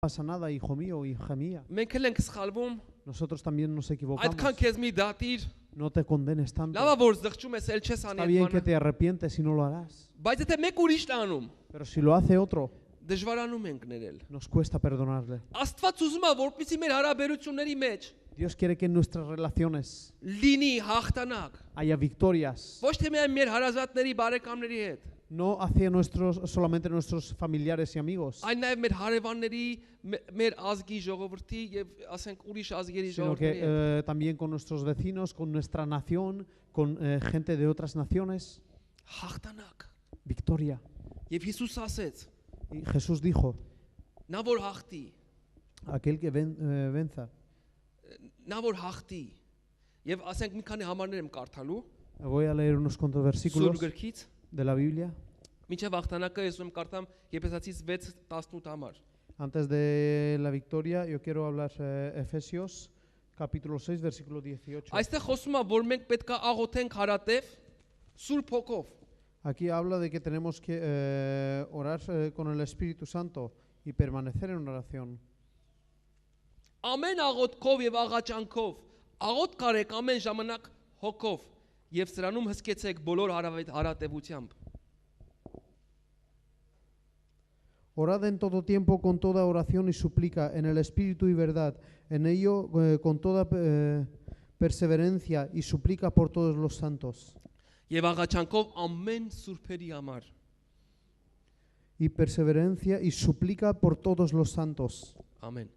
pasa nada, hijo mío, hija mía. Մենք էլ ենք սխալվում, Nosotros también nos այդքան equivocamos. քեզ մի դատիր, No te condenes tanto. լավա որ զղջում ես, էլ չես անի Está այդ bien que բանը։ te arrepientes y no lo harás. Բայց եթե մեկ ուրիշն անում, Pero si lo hace otro, դժվարանում ենք ներել։ nos cuesta perdonarle. Աստված ուզում է, որպեսզի մեր հարաբերությունների մեջ Dios quiere que en nuestras relaciones լինի հաղթանակ, haya victorias. ոչ թե միայն մեր հարազատների, բարեկամների հետ, No hacia solamente nuestros familiares y amigos, այլ նաև մեր հարևանների, մեր ազգի ժողովրդի եւ ասենք ուրիշ ազգերի sino ժողովրդների que հետ։ también con nuestros vecinos, con nuestra nación, con gente de otras naciones. Հաղթանակ։ Victoria. Եվ Հիսուս ասեց, Y Jesús dijo, նա որ հաղթի, aquel que venza. նա որ հաղթի։ Եվ ասենք մի քանի համարներ եմ կարդալու Voy a leer unos cuantos Սուրբ versículos գրքից։ de la Biblia. Մինչև հաղթանակը ես ուզում կարդամ Եփեսացիս 6:18 համար։ Antes de la victoria, yo quiero hablar Efesios, capítulo 6, versículo 18. Այստեղ խոսում է, որ մենք պետք է աղոթենք հարատև Սուրբ Հոգով։ Aquí habla de que tenemos que orar con el Espíritu Santo y permanecer en oración. Ամեն աղոթքով եւ աղաչանքով աղոթ կարեք ամեն ժամանակ հոգով եւ սրանում հսկեցեք բոլոր հարատևությամբ։ Orad en todo tiempo con toda oración y súplica en el Espíritu y verdad, en ello con toda perseverancia y súplica por todos los santos. Եվ աղաչանքով ամեն սուրբերի համար։ Y perseverancia y súplica por todos los santos. Ամեն։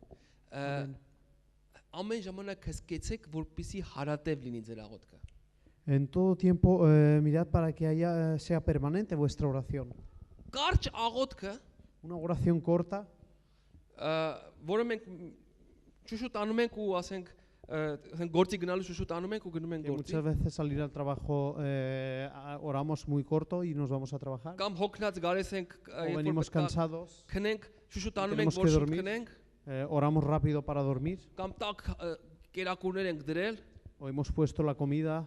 Ամեն ժամանակ հսկեցեք, որպեսզի հարատև լինի ձեր աղոթքը։ En todo tiempo mirad para que sea permanente vuestra oración. Կարճ աղոթքը, Una oración corta, որը մենք շուշուտ անում ենք ու ասենք գործի գնալու շուշուտ անում ենք ու գնում ենք que գործի։ muchas veces salir al trabajo oramos muy corto y nos vamos a trabajar. Կամ հոգնած գարես ենք, O venimos cansados, քնենք, շուշուտ անում tenemos ենք, que որ շուտ dormir. քնենք, oramos rápido para dormir, կամ տակ կերակուրներ ենք դրել, o hemos puesto la comida,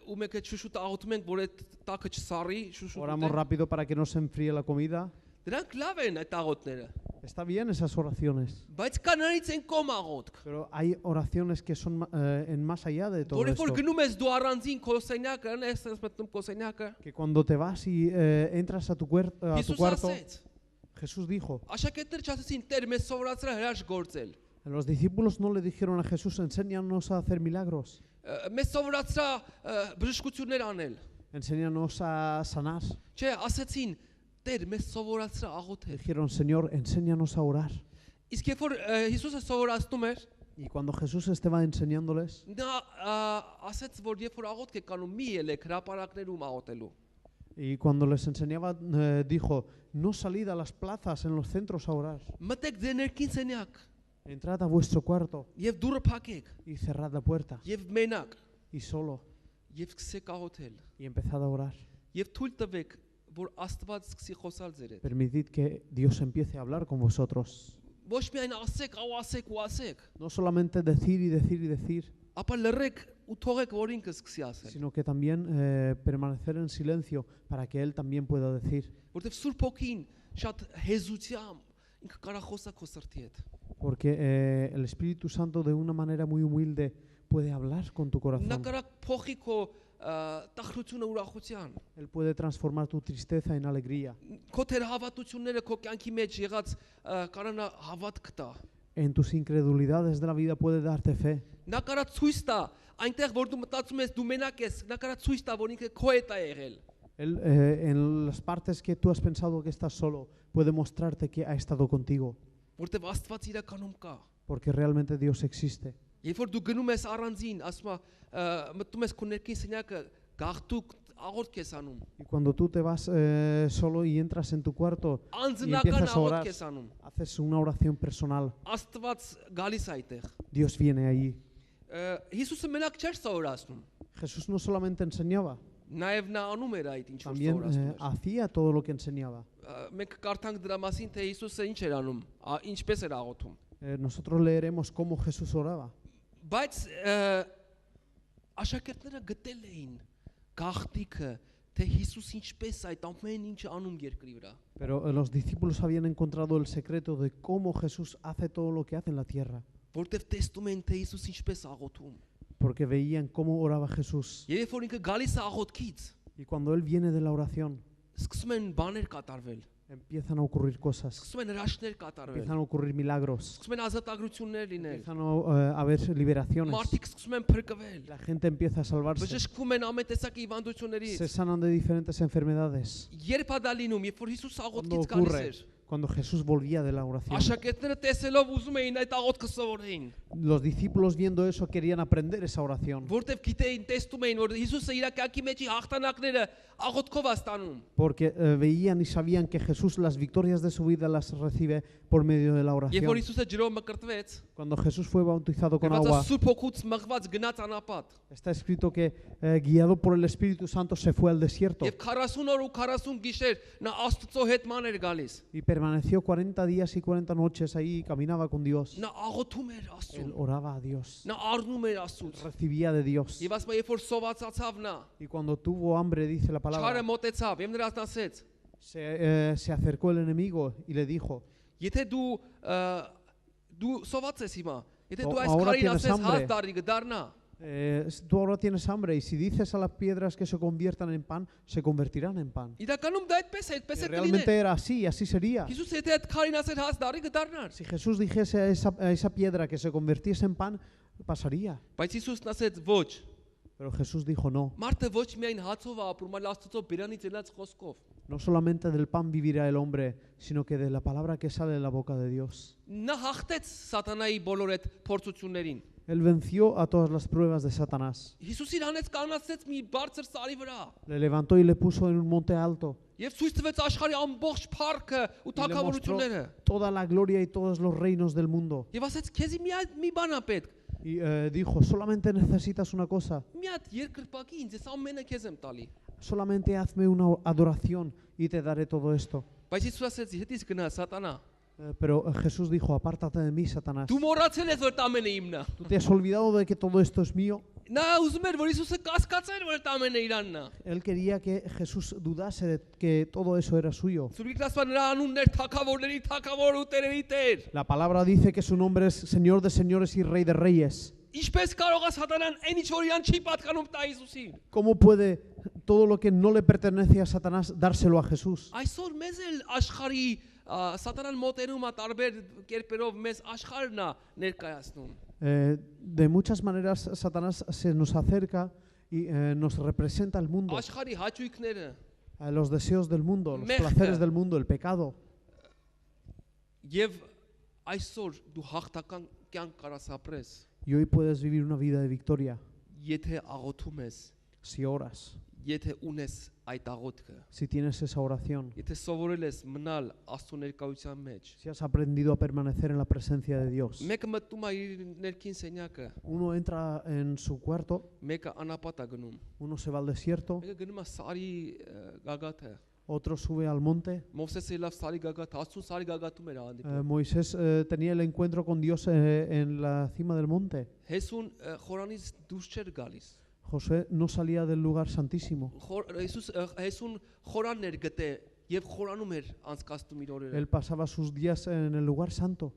ու մենք այդ շուշուտ աղոթում ենք, որ այդ տակը չսառի, շուշուտ oramos rápido para que no se enfríe la comida. Դրանք լավ են այդ աղոթները, Está bien esas oraciones, բայց կա նրանից են կոմ աղոթք, pero hay oraciones que son en más allá de todo որը որ esto. գնում ես դու առանձին քո սենյակը, ես մտնում քո սենյակը, Que cuando te vas y entras a tu cuarto, Հիսուս ասեց, Jesús dijo, աշակերտները չասեցին Տեր մեզ սովորացրա հրաշք գործել, los discípulos no le dijeron a Jesús, enséñanos a hacer milagros, մեզ սովորացրա բժշկություններ անել, enséñanos a sanar. չէ, ասեցին Տեր մեզ սովորացրա աղոթել։ Dijeron, Señor, enséñanos a orar. Իսկ երբ որ Հիսուսը սովորացնում էր, Y cuando Jesús estaba enseñándoles, նա ասեց, որ երբ որ աղոթք եք անում, մի ելեք հրապարակներում աղոթելու։ y cuando les enseñaba, dijo, no salid a las plazas, en los centros a orar. Մտեք ձեր ներքին սենյակ Entrad a vuestro cuarto եւ դուռը փակեք y cerrad la puerta. եւ մենակ Y solo. եւ սկսեք աղոթել Y empezad a orar. եւ թույլ տվեք, որ Աստված սկսի խոսալ ձեր հետ։ Permitid que Dios empiece a hablar con vosotros. Ոչ միայն ասեք, ասեք ու ասեք, No solamente decir y decir y decir, ապա լռեք ու թողեք, որ ինքը սկսի ասել։ sino que también permanecer en silencio para que Él también pueda decir. Որտեւ Սուրբ Հոգին շատ հեզությամբ ինքը կարա խոսա քո սրտի հետ։ Porque el Espíritu Santo de una manera muy humilde puede hablar con tu Նա corazón. կարա փոխի քո տխրությունը ուրախության։ Él puede transformar tu tristeza en alegría. Քո թեր հավատությունները քո կյանքի մեջ եղած կարանա հավատք տա։ En tus incredulidades de la vida puede darte fe. Նա կարա ցույց տա, այնտեղ որ դու մտածում ես դու մենակ ես, նա կարա ցույց տա, որ ինքը քո հետ է եղել։ Él, en las partes que tú has pensado que estás solo, puede mostrarte que ha estado contigo. Որտեվ Աստված իրականում կա։ Porque realmente Dios existe. Երբ որ դու գնում ես առանձին, ասում է մտնում ես քո ներքին սենյակը, գաղթուկ աղոթք ես անում։ Y cuando tú te vas solo y entras en tu cuarto y Անձնական empiezas a orar, աղոթք ես անում։ haces una oración personal. Աստված գալիս է այդտեղ։ Dios viene allí. Հիսուսը մենակ չէր սովորացնում։ Jesús no solamente enseñaba, Նաև նա անում էր այդ ինչ որ también սովորացնում էր։ hacía todo lo que enseñaba. Մենք կարդանք դրա մասին, թե Հիսուսը ինչ էր անում, ինչպես էր աղոթում։ Nosotros leeremos cómo Jesús oraba. Բայց աշակերտները գտել էին գաղտիկը, թե Հիսուս ինչպես այդ ամեն ինչը անում երկրի վրա։ Pero los discípulos habían encontrado el secreto de cómo Jesús hace todo lo que hace en la tierra, Որտեվ տեսնում են թե Հիսուս ինչպես աղոթում։ porque veían cómo oraba Jesús. Երբ որ ինքը գալիս է աղոթքից, Y cuando Él viene de la oración, սկսում են բաներ կատարվել, empiezan a ocurrir cosas, սկսում են հրաշքներ կատարվել, empiezan a ocurrir milagros, սկսում են ազատագրություններ լինել, empiezan a haber liberaciones, մարդիկ սկսում են փրկվել, la gente empieza a salvarse, բժշկվում են ամեն տեսակի հիվանդություններից։ se sanan de diferentes enfermedades. Երբ է դա լինում, երբ որ Հիսուս Cuando աղոթքից գալիս ocurre, էր, cuando Jesús volvía de la oración, աշակերտները տեսելով ուզում էին այդ աղոթքը սովորեին, los discípulos viendo eso querían aprender esa oración, որտեվ գիտեին, տեսնում էին, որ Հիսուսը իր կյանքի մեջի հաղթանակները աղոթքով է ստանում։ porque veían y sabían que Jesús las victorias de su vida las recibe por medio de la Երբ որ oración. Հիսուսը ջրով մկրտվեց, Cuando Jesús fue bautizado con Գրված է agua, Սուրբ Հոգուց մղված գնաց անապատ։ está escrito que guiado por el Espíritu Santo se fue al desierto Եվ 40 օր ու 40 գիշեր նա Աստծո հետ ման էր գալիս։ y permaneció 40 días y 40 noches ahí y caminaba con Dios. Նա աղոթում էր Él Աստծուն։ oraba a Dios, Նա առնում էր Աստծուց։ recibía de Dios. Եվ ասում է, երբ որ սովածացավ նա, Y cuando tuvo hambre, dice la չարը palabra, մոտեցավ, եւ նրանց ասեց. se acercó el enemigo y le dijo, Եթե դու սոված ես հիմա, եթե դու այս Ahora քարին tienes ասես hambre. հաց դառի գդառնա, tú ahora tienes hambre y si dices a las piedras que se conviertan en pan, se convertirán en pan. իրականում դա այդպես է, այդպես Y է realmente կլիներ։ era así, así sería. Հիսուս եթե այդ քարին ասեր հաց դառի գդառնար։ Si Jesús dijese a esa piedra que se convirtiese en pan, pasaría. Բայց Հիսուսն ասեց ոչ։ Pero Jesús dijo no. Մարդը ոչ միայն հացով է ապրում, այլ Աստծո բերանից ելած խոսքով։ No solamente del pan vivirá el hombre, sino que de la palabra que sale de la boca de Dios. Նա հաղթեց սատանայի բոլոր այդ փորձություններին։ Él venció a todas las pruebas de Satanás. Հիսուս իր անեց կանացեց մի բարձր սարի վրա։ Le levantó y le puso en un monte alto. Եվ ցույց տվեց աշխարհի ամբողջ փառքը ու Y le mostró թակավորությունները։ toda la gloria y todos los reinos del mundo. Եվ ասեց քեզի մի բան է պետք։ Y dijo, solamente necesitas una cosa. Մի հատ երկրպագի ինձ ես ամենը քեզ եմ տալի։ Solamente hazme una adoración y te daré todo esto. Բայց Հիսուս ասեց հետից գնա սատանա։ Pero Jesús dijo, apártate de mí, Satanás. Դու մոռացել ես որ դա ամենը իմն է։ ¿Tú te has olvidado de que todo esto es mío? Նա ուզում էր որ Հիսուսը կասկածեր որ դա ամենը իրանն է։ Él quería que Jesús dudase de que todo eso era suyo. Սուրբ Գրասպա նրա անուններ թակավորների թակավոր ու տերերի տեր։ La palabra dice que su nombre es Señor de señores y Rey de reyes. Ինչպես կարող է սատանան այն ինչ որ իրան չի պատկանում տա Հիսուսին։ ¿Cómo puede todo lo que no le pertenece a Satanás dárselo a Jesús? Այսօր մեզ էլ աշխարհի սատանան մոտենում է տարբեր կերպերով մեզ աշխարհն է ներկայացնում։ De muchas maneras Satanás se nos acerca y nos representa el mundo, Աշխարհի հաճույքները los deseos del mundo, los Mezcla. placeres del mundo, el pecado. եւ այսօր դու հաղթական կյանք կարաս ապրես, Y hoy puedes vivir una vida de victoria եթե աղոթում ես, si oras, եթե ունես այդ աղոթքը, si tienes esa oración, եթե սովորել ես մնալ Աստծո ներկայության մեջ։ si has aprendido a permanecer en la presencia de Dios. Մեկը մտնում է իր ներքին սենյակը, Uno entra en su cuarto, մեկը անապատ է գնում, uno se va al desierto, մեկը գնում է սարի գագաթը։ otro sube al monte. Մովսեսը լավ սարի գագաթ, Աստծո սարի գագաթում էր հանդիպում։ Moisés tenía el encuentro con Dios en la cima del monte. Հեսուն խորանից դուրս չէր գալիս։ José no salía del lugar santísimo. Հեսուն խորանն էր գտե եւ խորանում էր անցկացնում իր օրերը։ Él pasaba sus días en el lugar santo.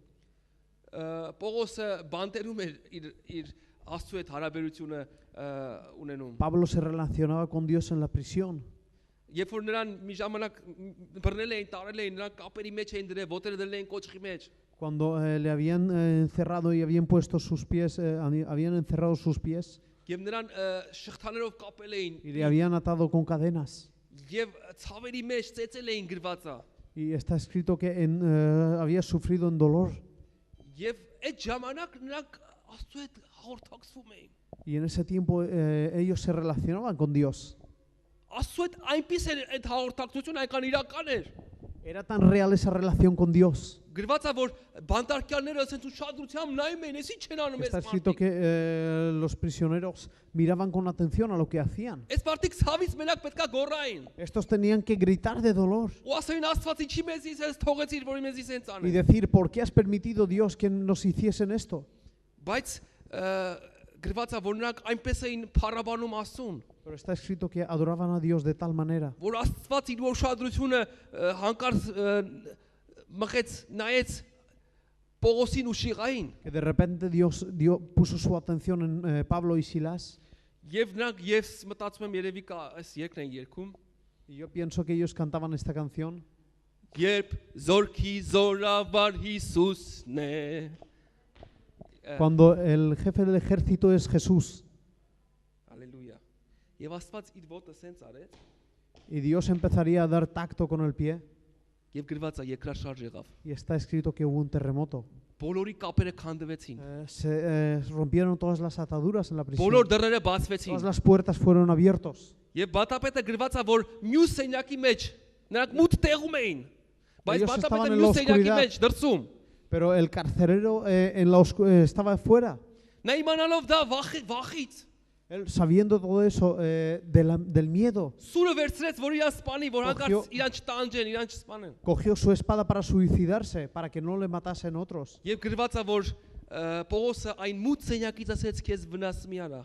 Պողոսը բանտերում էր իր Աստծո հետ հարաբերությունը ունենում։ Pablo se relacionaba con Dios en la prisión. Երբ որ նրան մի ժամանակ բռնել էին, տարել էին, նրան կապերի մեջ էին դրել, ոտերը դրել էին կոճղի մեջ։ Cuando le habían encerrado y habían puesto sus pies, habían encerrado sus pies Եվ նրան շղթաներով կապել էին y le habían atado con cadenas. եւ ցավերի մեջ ծեծել էին գրվածա։ Y está escrito que había sufrido en dolor. Եվ այդ ժամանակ նրանք Աստծո հետ հաղորդակցվում էին։ Y en ese tiempo ellos se relacionaban con Dios. Աստծո հետ այնպես էր այդ հաղորդակցությունը այնքան իրական էր։ Era tan real esa relación con Dios. Գրված է որ բանտարկյալները ասենց ուշադրությամբ nայում էին, էսի չեն անում Está այս escrito մարդիկ։ que los prisioneros miraban con atención a lo que hacían. Այս մարդիկ ցավից մենակ պետքա գոռային։ Estos tenían que gritar de dolor Ու ասային Աստված ինչի մեզ իսես թողեցիր, որ մեզ իսենց y անեն։ decir, ¿por qué has permitido Dios que nos hiciesen esto? Բայց գրված է, որ նրանք այնպես էին փառաբանում Աստծուն, Pero está escrito que adoraban a Dios de tal manera որ Աստված իր ուշադրությունը հանկարծ մղեց, նայեց Պողոսին ու Շիղային, que de repente Dios puso su atención en Pablo y Silas. եւ նրանք ես մտածում եմ երևի կա այս երկն են երգում, Y yo pienso que ellos cantaban esta canción. երբ զորքի զորավար Հիսուսն է, Cuando el jefe del ejército es Jesús. Ալելույա, եւ Աստված իր ոտը սենց արեց, Y Dios empezaría a dar tacto con el pie. եւ գրված է երկրաշարժ եղավ, Y está escrito que hubo un terremoto. բոլորի կապերը քանդվեցին, Se rompieron todas las ataduras en la prisión. բոլոր դռները բացվեցին, Todas las puertas fueron abiertos. եւ բատապետը գրված է, որ մյուս սենյակի մեջ նրանք մութ տեղում էին, բայց Ellos բատապետը estaban en la մյուս սենյակի oscuridad. մեջ դրսում, Pero el carcelero estaba afuera. նա իմանալով դա վախից Él, sabiendo todo eso del miedo, սուրը վերցրեց, որ իրան սպանի, որ Cogió- հանկարծ իրան չտանջեն, իրան չսպանեն, cogió su espada para suicidarse, para que no le matasen otros. եւ գրված է, որ Պողոսը այն մութ սենյակից ասեց, քեզ վնաս մի արա,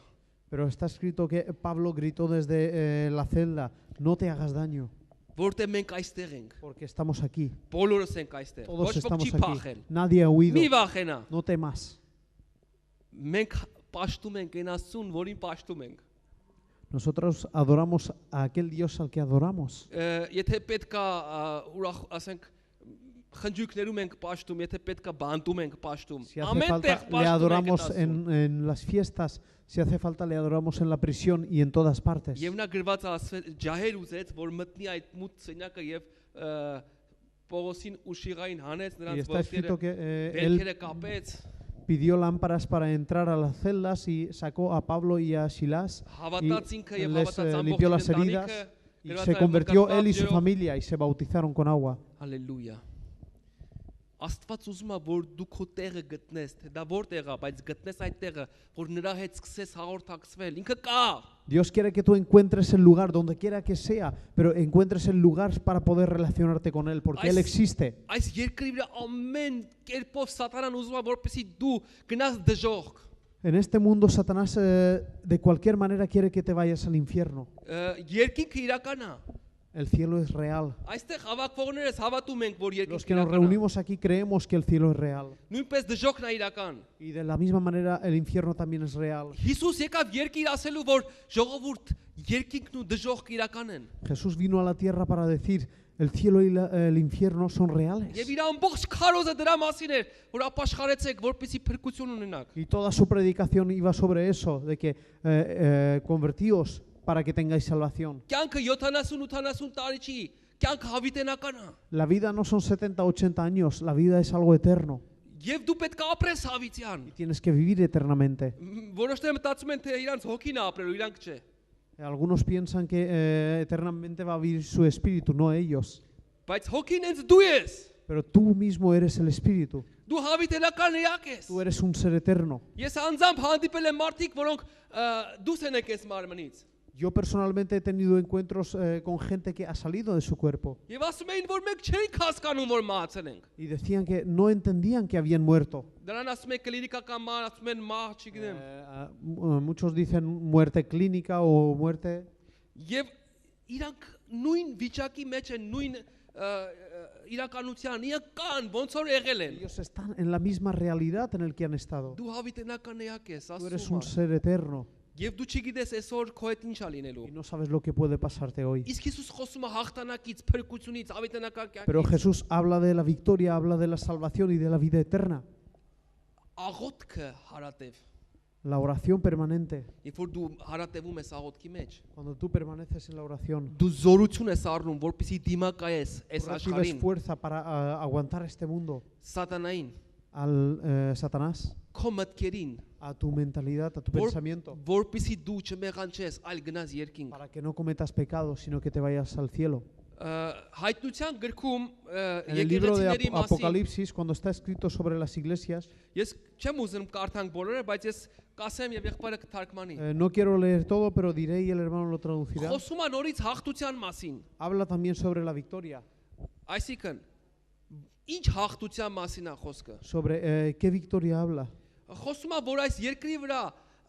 Pero está escrito que Pablo gritó desde la celda, no te hagas daño, որտեղ մենք այստեղ ենք, porque estamos aquí. բոլորս ենք այստեղ, Todos ոչ ոք estamos չի aquí. փախել, Nadie ha huido. մի վախենա, No temas. մենք պաշտում ենք այն Աստծուն, որին պաշտում ենք, Nosotros adoramos a aquel Dios al que adoramos. եթե պետքա ուրախ ասենք խնջույքներում ենք պաշտում, եթե պետքա բանտում ենք պաշտում, Si hace ամեն falta, տեղ le պաշտում ենք adoramos Աստծուն, en las fiestas. Si hace falta, le adoramos en la prisión y en todas partes. եւ նա գրված է ասվել ջահեր ուզեց, որ մտնի այդ մութ սենյակը եւ Պողոսին ու Շիղային հանեց, Y նրանց está escrito ոտքերը que él վերքերը կապեց, pidió lámparas para entrar a las celdas y sacó a Pablo y a Silas հավատաց y ինքը եւ les հավատաց limpió las ամբողջ heridas ընտանիքը, y գրված se է, convirtió մկրտված él y su ջրով, familia y se bautizaron con agua. Հալելույա։ Աստված ուզում է, որ դու քո տեղը գտնես, թե դա որ տեղ է, բայց գտնես այդ տեղը, որ նրա հետ սկսես հաղորդակցվել, ինքը կա։ Dios quiere que tú encuentres el lugar donde quiera que sea, pero encuentres el lugar para poder relacionarte con Él, porque Él existe. Այս երկրի վրա ամեն կերպով սատանան ուզում է, որպեսզի դու գնաս դժոխք։ En este mundo Satanás de cualquier manera quiere que te vayas al infierno. Երկինքը իրական է։ El cielo es real. Այստեղ հավաքվողներս հավատում ենք, որ Los երկինքը que nos իրական է։ reunimos aquí creemos que el cielo es real. Նույնպես դժոխքն է իրական։ Y de la misma manera el infierno también es real. Հիսուս եկավ երկիր ասելու, որ ժողովուրդ երկինքն ու դժոխքը իրական են։ Jesús vino a la tierra para decir, el cielo y el infierno son reales. Եվ իր ամբողջ քարոզը դրա մասին էր, որ ապաշխարեցեք, որպեսզի փրկություն ունենաք։ Y toda su predicación iba sobre eso, de que convertíos para que tengáis salvación. Կյանքը 70-80 տարի չի, կյանքը հավիտենական է։ La vida no son 70, 80 años, la vida es algo eterno Եվ դու պետք է ապրես հավիտյան։ y tienes que vivir eternamente. Որոշները մտածում են, թե իրանց հոգին է ապրելու, իրանք չէ։ Algunos piensan que eternamente va a vivir su espíritu, no ellos. Բայց հոգին ինձ դու ես։ Pero tú mismo eres el espíritu, Դու հավիտենական էակ ես։ tú eres un ser eterno. Ես անձամբ հանդիպել եմ մարդիկ, որոնք դուրս են եկել մարմնից։ Yo personalmente he tenido encuentros con gente que ha salido de su cuerpo Եվ ասում էին, որ մենք չենք հասկանում, որ մահացել ենք։ y decían que no entendían que habían muerto. Դրան ասում են կլինիկական մահ, ասում են մահ, չգիտեմ։ Muchos dicen muerte clínica o muerte. Եվ իրանք նույն վիճակի մեջ են, նույն իրականության, իրանք կան, ոնց որ եղել են։ Ellos están en la misma realidad en el que han estado. Դու հավիտենական էակ ես, Tú eres ասում un եմ։ ser eterno Եվ դու չգիտես այսօր քո հետ ինչ է լինելու։ y no sabes lo que puede pasarte hoy. Իսկ Հիսուս խոսում է հաղթանակից, փրկությունից, հավիտենական Pero կյանքից։ Jesús habla de la victoria, habla de la salvación y de la vida eterna. Աղոթքը հարատև։ La oración permanente. Երբ որ դու հարատևում ես աղոթքի մեջ, Cuando tú permaneces en la oración, դու զորություն ես առնում, որպեսզի դիմակայես այս tú recibes աշխարհին, fuerza para aguantar este mundo, սատանային, al Satanás, քո մտքերին, a tu mentalidad, a tu pensamiento, որպեսզի դու չմեղանչես, այլ գնաս երկինք։ para que no cometas pecados, sino que te vayas al cielo. Հայտնության գրքում En el libro de եկեղեցիների մասին Apocalipsis, cuando está escrito sobre las iglesias, ես չեմ ուզում կարդանք բոլորը, բայց ես կասեմ եւ եղբայրը կթարգմանի։ no quiero leer todo, pero diré y el hermano lo traducirá. Խոսում է նորից հաղթության մասին։ Habla también sobre la victoria, Այսինքն ինչ հաղթության մասին է խոսքը։ sobre qué victoria habla. Խոսում է, որ այս երկրի վրա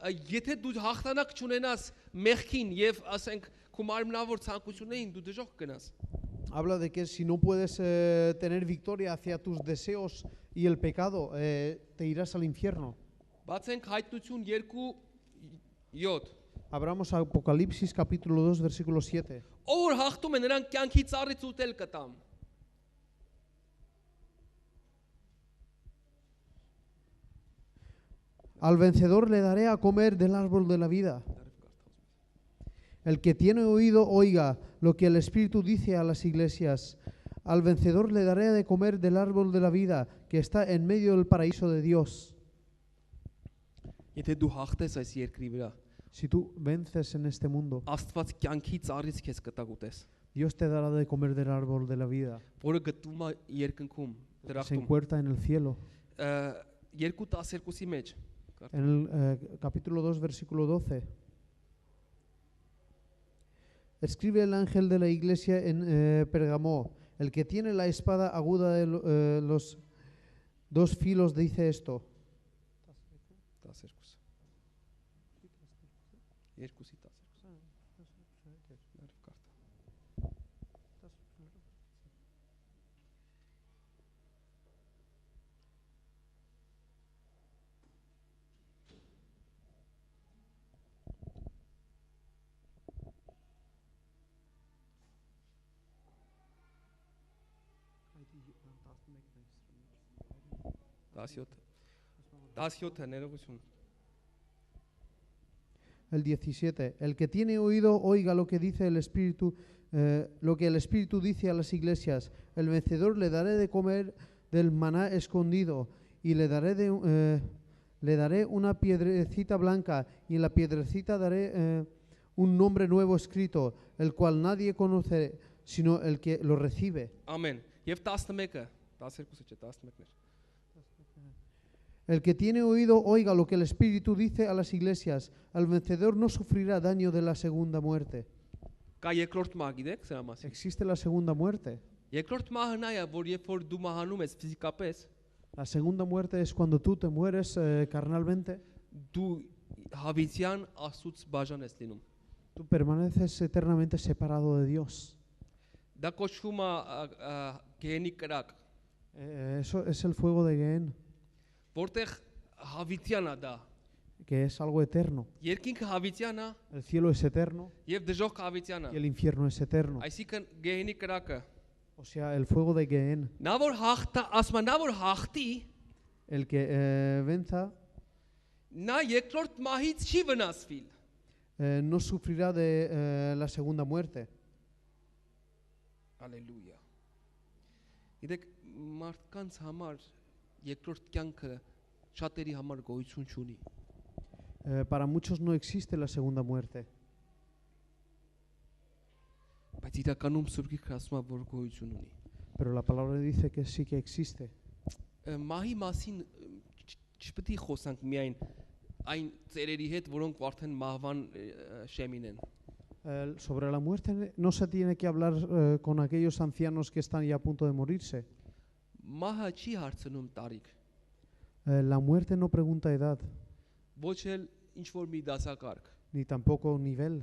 եթե դու հաղթանակ չունենաս մեղքին եւ ասենք քո մարմնավոր ցանկություններին դու դժոխք կգնաս։ Habla de que si no puedes tener victoria hacia tus deseos y el pecado, te irás al infierno. Բացենք Հայտնություն 2:7։ Abramos Apocalipsis capítulo 2 versículo 7. Ով որ հաղթում է նրան կյանքի ծառից ուտել կտամ։ Al vencedor le daré a comer del árbol de la vida. El que tiene oído, oiga lo que el Espíritu dice a las iglesias. Al vencedor le daré de comer del árbol de la vida que está en medio del paraíso de Dios. Եթե դու հաղթես այս երկրի վրա, Si tú vences en este mundo, Աստված կյանքի ծառից քեզ կտա գուտես, Dios te dará de comer del árbol de la vida որը գտնում է երկնքում, que se դրախտում։ encuentra en el cielo. 2:12-ի մեջ En el capítulo 2 versículo 12. Escribe el ángel de la iglesia en Pergamó: el que tiene la espada aguda de los dos filos dice esto. 12 երկուսի 12 17 ներողություն։ El 17. El que tiene oído, oiga lo que dice el Espíritu, lo que el Espíritu dice a las iglesias. El vencedor le daré de comer del maná escondido y le daré una piedrecita blanca y en la piedrecita daré un nombre nuevo escrito, el cual nadie conoce sino el que lo recibe. Ամեն։ Եվ 11-ը, 12-ը չէ, 11-ն էր։ El que tiene oído, oiga lo que el Espíritu dice a las iglesias. Al vencedor no sufrirá daño de la segunda muerte. Կա երկրորդ մահ, գիտեք, սրա մասին։ Existe la segunda muerte. Երկրորդ մահը նա է, որ երբ որ դու մահանում ես ֆիզիկապես, La segunda muerte es cuando tú te mueres carnalmente. դու հավիտյան Աստծուց բաժան ես լինում։ Tú permaneces eternamente separado de Dios. Դա կոչվում է գեհենի կրակ, Eso es el fuego de Gehen, որտեղ հավիտյան է դա։ que es algo eterno. Երկինքը հավիտյան է El cielo es eterno եւ դժոխքը հավիտյան y է։ el infierno es eterno. Այսինքն գեհենի կրակը O sea, el fuego de Gehen, նա որ հաղթա, ասում է նա որ հաղթի, el que venza, նա երկրորդ մահից չի վնասվի։ no sufrirá de la segunda muerte. Հալելույա։ Գիտեք, մարդկանց համար երկրորդ կյանքը շատերի համար գոյություն չունի։ Para muchos no existe la segunda muerte, Բայց իրականում Սուրբ Գիրքը ասում է, որ գոյություն ունի։ pero la palabra dice que sí que existe. Մահի մասին չպետք է խոսանք միայն այն ծերերի հետ, որոնք արդեն մահվան շեմին են։ Sobre la muerte no se tiene que hablar con aquellos ancianos que están ya a punto de morirse. Մահը չի հարցնում տարիք, La muerte no pregunta edad, ոչ էլ ինչ որ մի դասակարգ։ ni tampoco nivel.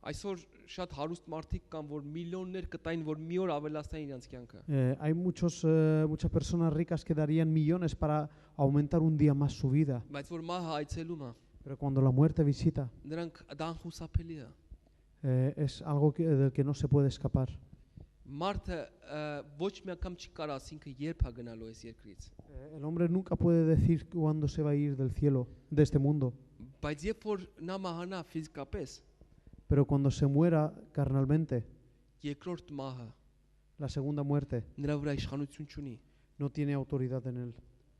Այսօր շատ հարուստ մարդիկ կան, որ միլիոններ կտային, որ մի օր ավելացնեն իրենց կյանքը։ Hay muchas personas ricas que darían millones para aumentar un día más su vida, Բայց որ մահը այցելում է, pero cuando la muerte visita, նրանք դա անխուսափելի է։ es algo del que no se puede escapar. Մարդը ոչ մի անգամ չի կարող ասինքը երբ է գնալու այս երկրից։ El hombre nunca puede decir cuándo se va a ir del cielo, de este mundo, Բայց երբ որ նա մահանա ֆիզիկապես, pero cuando se muera carnalmente, երկրորդ մահը la segunda muerte նրա վրա իշխանություն չունի։ no tiene autoridad en él.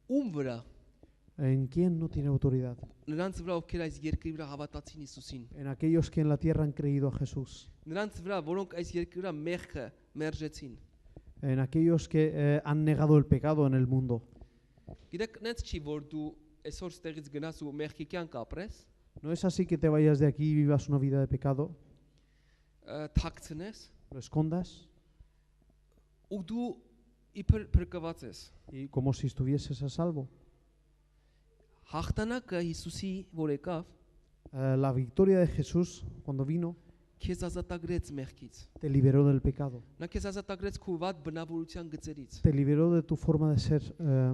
Ում վրա? ¿En quién no tiene autoridad? Նրանց վրա ովքեր այս երկրի վրա հավատացին Հիսուսին։ En aquellos que en la tierra han creído a Jesús, Նրանց վրա, որոնք այս երկրի վրա մեղքը մերժեցին։ en aquellos que han negado el pecado en el mundo. Գիտեք, նենց չի որ դու այսօր ստեղից գնաս ու մեղքի կյանք ապրես, No es así que te vayas de aquí y vivas una vida de pecado, թաքցնես lo escondas ու դու իբր փրկված ես։ y como si estuvieses a salvo. Հաղթանակը Հիսուսի որ եկավ, La victoria de Jesús, cuando vino, քեզ ազատագրեց մեղքից։ te liberó del pecado, Նա քեզ ազատագրեց քո վատ բնավորության գծերից։ te liberó de tu forma de ser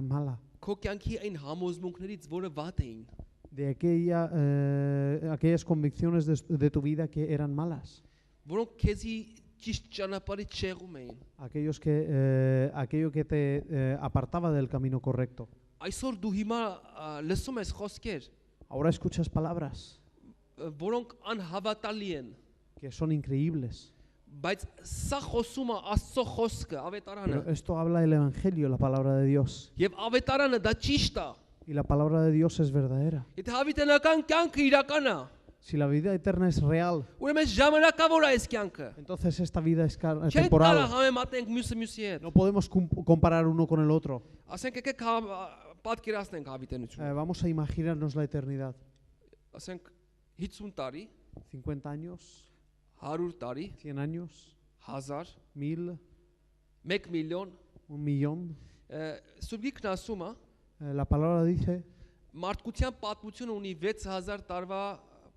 mala, Քո կյանքի այն համոզմունքներից, որը վատ էին։ de aquellas convicciones de tu vida que eran malas, Որոնք քեզի ճիշտ ճանապարհից շեղում էին։ aquello que te apartaba del camino correcto. Այսօր դու հիմա լսում ես խոսքեր, Ahora escuchas palabras որոնք անհավատալի են, que son increíbles, բայց սա խոսում է Աստծո խոսքը, ավետարանը։ pero esto habla el Evangelio, la palabra de Dios, Եվ ավետարանը դա ճիշտ է։ y la palabra de Dios es verdadera. Եթե հավիտենական կյանքը իրական է, Si la vida eterna es real, ուրեմն ժամանակավոր է այս կյանքը։ entonces esta vida es Չենք կարող temporal. համեմատենք մյուսի հետ։ No podemos comparar uno con el otro. Ասենք եկեք պատկերացնենք հավիտենությունը։ Vamos a imaginarnos la eternidad. Ասենք 50 տարի, 50 años, 100 տարի, 100 años, 1000, 1000, 1 միլիոն։ 1 millón. Սուրբ Գիրքն ասում է, La palabra dice, մարդկության պատմությունը ունի 6000 տարվա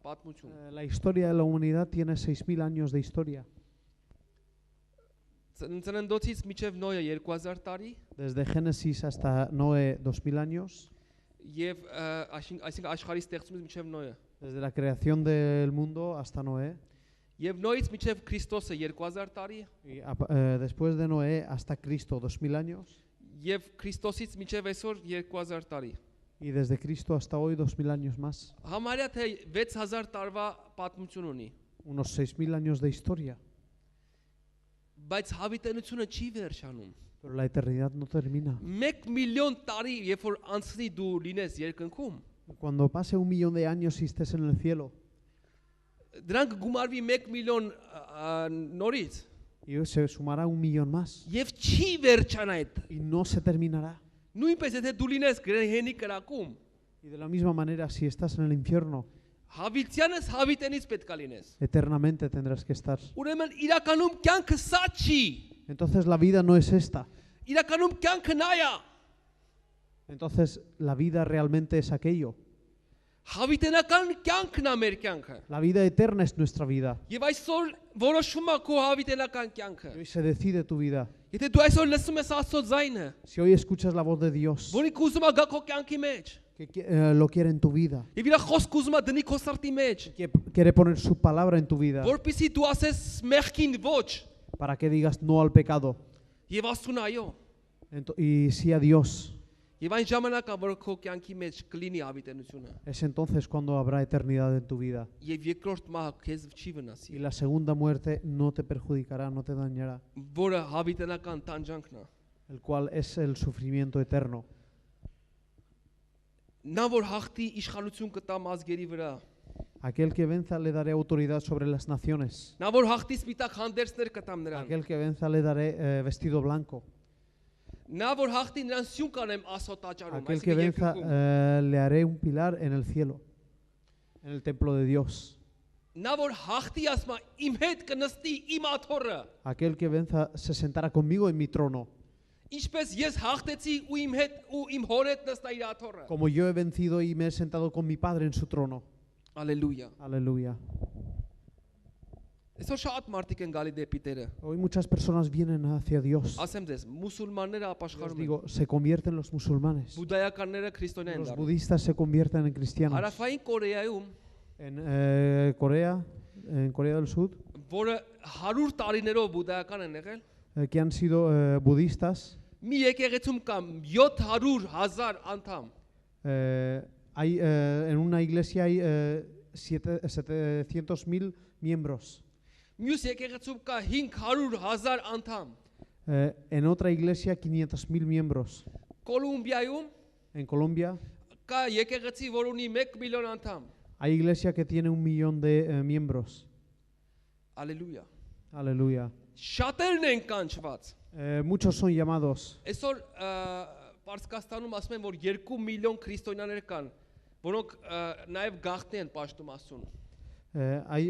պատմություն։ la historia de la humanidad tiene 6000 años de historia. Ծննդոցից մինչև Նոյը 2000 տարի Desde Génesis hasta Noé, 2000 años. եւ այսինքն աշխարհի ստեղծումից մինչև Նոյը։ Desde la creación del mundo hasta Noé. Եվ Նոյից մինչև Քրիստոսը 2000 տարի Y después de Noé hasta Cristo, 2000 años. եւ Քրիստոսից մինչև այսօր 2000 տարի։ Y desde Cristo hasta hoy, 2000 años más. Համարյա թե 6000 տարվա պատմություն ունի։ Unos 6000 años de historia. Բայց հավիտենությունը չի վերջանում։ Pero la eternidad no termina. 1 միլիոն տարի երբ որ անցնի դու լինես երկնքում, Cuando pase 1 millón de años y estés en el cielo, դրանք գումարվի 1 միլիոն նորից y se sumará 1 millón más. եւ չի վերջանա այդ։ Y no se terminará. Նույնպես եթե դու լինես գրեհենի կրակում, Y de la misma manera, si estás en el infierno, հավիտյանս հավիտենից պետք է լինես։ eternamente tendrás que estar. Ուրեմն իրականում կյանքը սա չի։ Entonces la vida no es esta. Իրականում կյանքը նա է։ Entonces la vida realmente es aquello. Հավիտենական կյանքն է մեր կյանքը։ La vida eterna es nuestra vida. Եվ այսօր որոշում է քո հավիտենական կյանքը։ Y hoy se decide tu vida. Եթե դու այսօր լսում ես Աստծո ձայնը, Si hoy escuchas la voz de Dios, որին ուզում է գա քո կյանքի մեջ, que lo quiere en tu vida, եւ իր խոսք ուզում է դնի քո սրտի մեջ, que quiere poner su palabra en tu vida, որպեսզի դու ասես մեղքին ոչ, para que digas no al pecado եւ Աստուն այո։ y sí a Dios, Եվ այն ժամանակը որ քո կյանքի մեջ կլինի հավիտենությունը։ es entonces cuando habrá eternidad en tu vida. Եվ երկրորդ մահը քեզ չի վնասի։ Y la segunda muerte no te perjudicará, no te dañará, Որը հավիտենական տանջանքն է։ el cual es el sufrimiento eterno. Նա որ հաղթի իշխանություն կտա ազգերի վրա։ Aquel que venza le daré autoridad sobre las naciones. Նա որ հաղթի սպիտակ հանդերձներ կտամ նրան։ Aquel que venza le daré vestido blanco. Նա որ հաղթի նրան սյուն կանեմ Աստծո տաճարում, Aquel que venza le haré un pilar en el cielo, en el templo de Dios. Նա որ հաղթի ասма իմ հետ կնստի իմ աթոռը։ Aquel que venza se sentará conmigo en mi trono. Ինչպես ես հաղթեցի ու իմ հետ ու իմ հոր հետ նստա իր աթոռը։ Como yo he vencido y me he sentado con mi Padre en su trono. Ալելույա։ Aleluya. Այսօր շատ մարդիկ են գալի դեպի Տերը։ Hoy muchas personas vienen hacia Dios. Ասեմ ձեզ, մուսուլմանները Os ապաշխարում են։ digo, se convierten los musulmanes. Բուդդայականները քրիստոնյա են Los դառնում։ budistas se convierten en cristianos. Հարավային Կորեայում, En Corea del Sur, որը 100 տարիներով բուդդայական են եղել, que han sido budistas, մի եկեղեցում կա 700,000 անդամ։ en una iglesia hay 700.000 miembros. Մյուս եկեղեցում կա 500,000 անդամ։ En otra iglesia 500.000 miembros. Կոլումբիայում En Colombia կա եկեղեցի, որ ունի 1 միլիոն անդամ։ hay iglesia que tiene 1 millón de miembros. Ալելույա։ Aleluya. Շատերն են կանչված։ Muchos son llamados. Այսօր Պարսկաստանում ասում են, որ 2 միլիոն քրիստոնյաներ կան, որոնք նաև գաղտնի են պաշտում Աստծուն։ Hay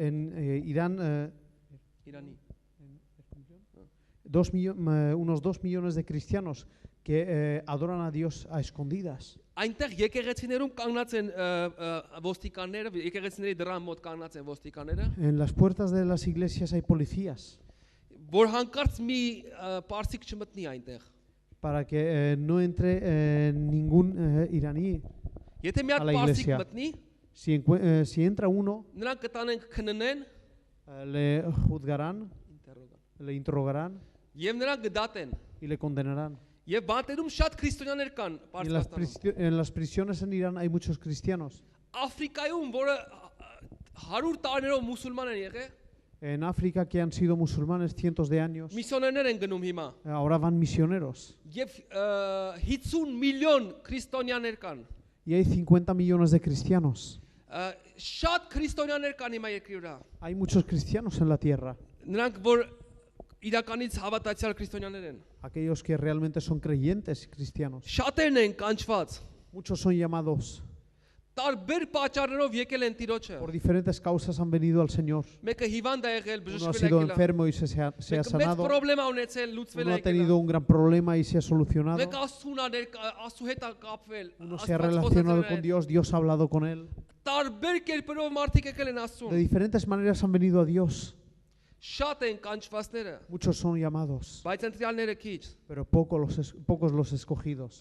en Irán Իրանի։ unos 2 millones de cristianos que adoran a Dios a escondidas. Այնտեղ եկեղեցիներում կանգնած են ոստիկանները, եկեղեցիների դռան մոտ կանգնած են ոստիկանները, En las puertas de las iglesias hay policías որ հանկարծ մի պարսիկ չմտնի այնտեղ։ para que no entre ningún iraní Եթե մի a հատ la պարսիկ iglesia. մտնի, Si entra uno, նրանք կտանեն քննեն le juzgarán, le interrogarán եւ նրանք կդատեն։ y le condenarán. Եվ բանտերում շատ քրիստոնյաներ կան Y en las, Պարսկաստանում։ en las prisiones en Irán hay muchos cristianos. Աֆրիկայում, որը 100 տարիներով մուսուլման են եղել, En África que han sido musulmanes cientos de años, միսիոներներ են գնում հիմա։ ahora van misioneros. Եվ 50 միլիոն քրիստոնյաներ կան։ Y hay 50 millones de cristianos. Շատ քրիստոնյաներ կան հիմա երկրի վրա։ Hay muchos cristianos en la tierra. Նրանք որ իրականից հավատացյալ քրիստոնյաներ են։ Aquellos que realmente son creyentes y cristianos. Շատերն են կանչված։ Muchos son llamados. Տարբեր պատճառներով եկել են Տիրոջը։ Por diferentes causas han venido al Señor. Մեկը հիվանդ է եղել, Uno ha բժշկվել sido եկել։ enfermo y se ha Մեկ sanado. պրոբլեմա ունեցել, լուծվել Uno է ha tenido եկել։ un gran problema y se ha solucionado. Մեկ Աստծու հետ է կապվել։ Uno se ha relacionado con Dios, Dios ha hablado con él. Տարբեր կերպերով մարդիկ եկել են De Աստծուն։ diferentes maneras han venido a Dios. Շատ են կանչվածները, Muchos son llamados, բայց ընտրյալները քիչ։ pero pocos los escogidos.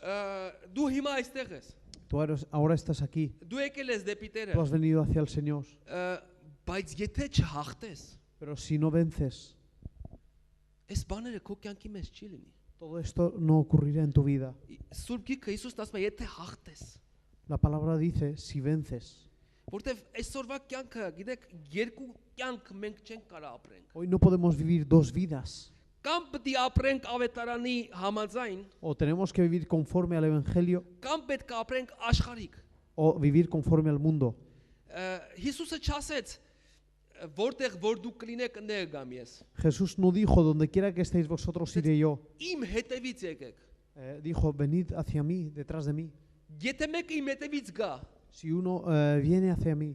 Դու հիմա այստեղ ես։ Tú ahora estás aquí. Դու եկել ես դեպի Տերը։ Tú has venido hacia el Señor. Բայց եթե չհաղթես, Pero si no vences, այս բաները քո կյանքի մեջ չի լինի։ todo esto no ocurrirá en tu vida. Սուրբ Գիրքը Հիսուսն ասում է, եթե հաղթես, La palabra dice, si vences. որտեվ այսօրվա կյանքը, գիտեք, երկու կյանք մենք չենք կարող ապրենք։ Hoy no podemos vivir dos vidas. Կամ պետք է ապրենք ավետարանի համաձայն, O tenemos que vivir conforme al Evangelio կամ պետք է ապրենք աշխարհիկ։ o vivir conforme al mundo. Հիսուսը չասեց, որտեղ որ դու կլինեք ընդ գամ ես։ Jesús no dijo, donde quiera que estéis vosotros iré yo. Իմ հետևից եկեք։ Dijo, venid hacia mí, detrás de mí. Եթե մեկը իմ հետևից գա, Si uno viene hacia mí,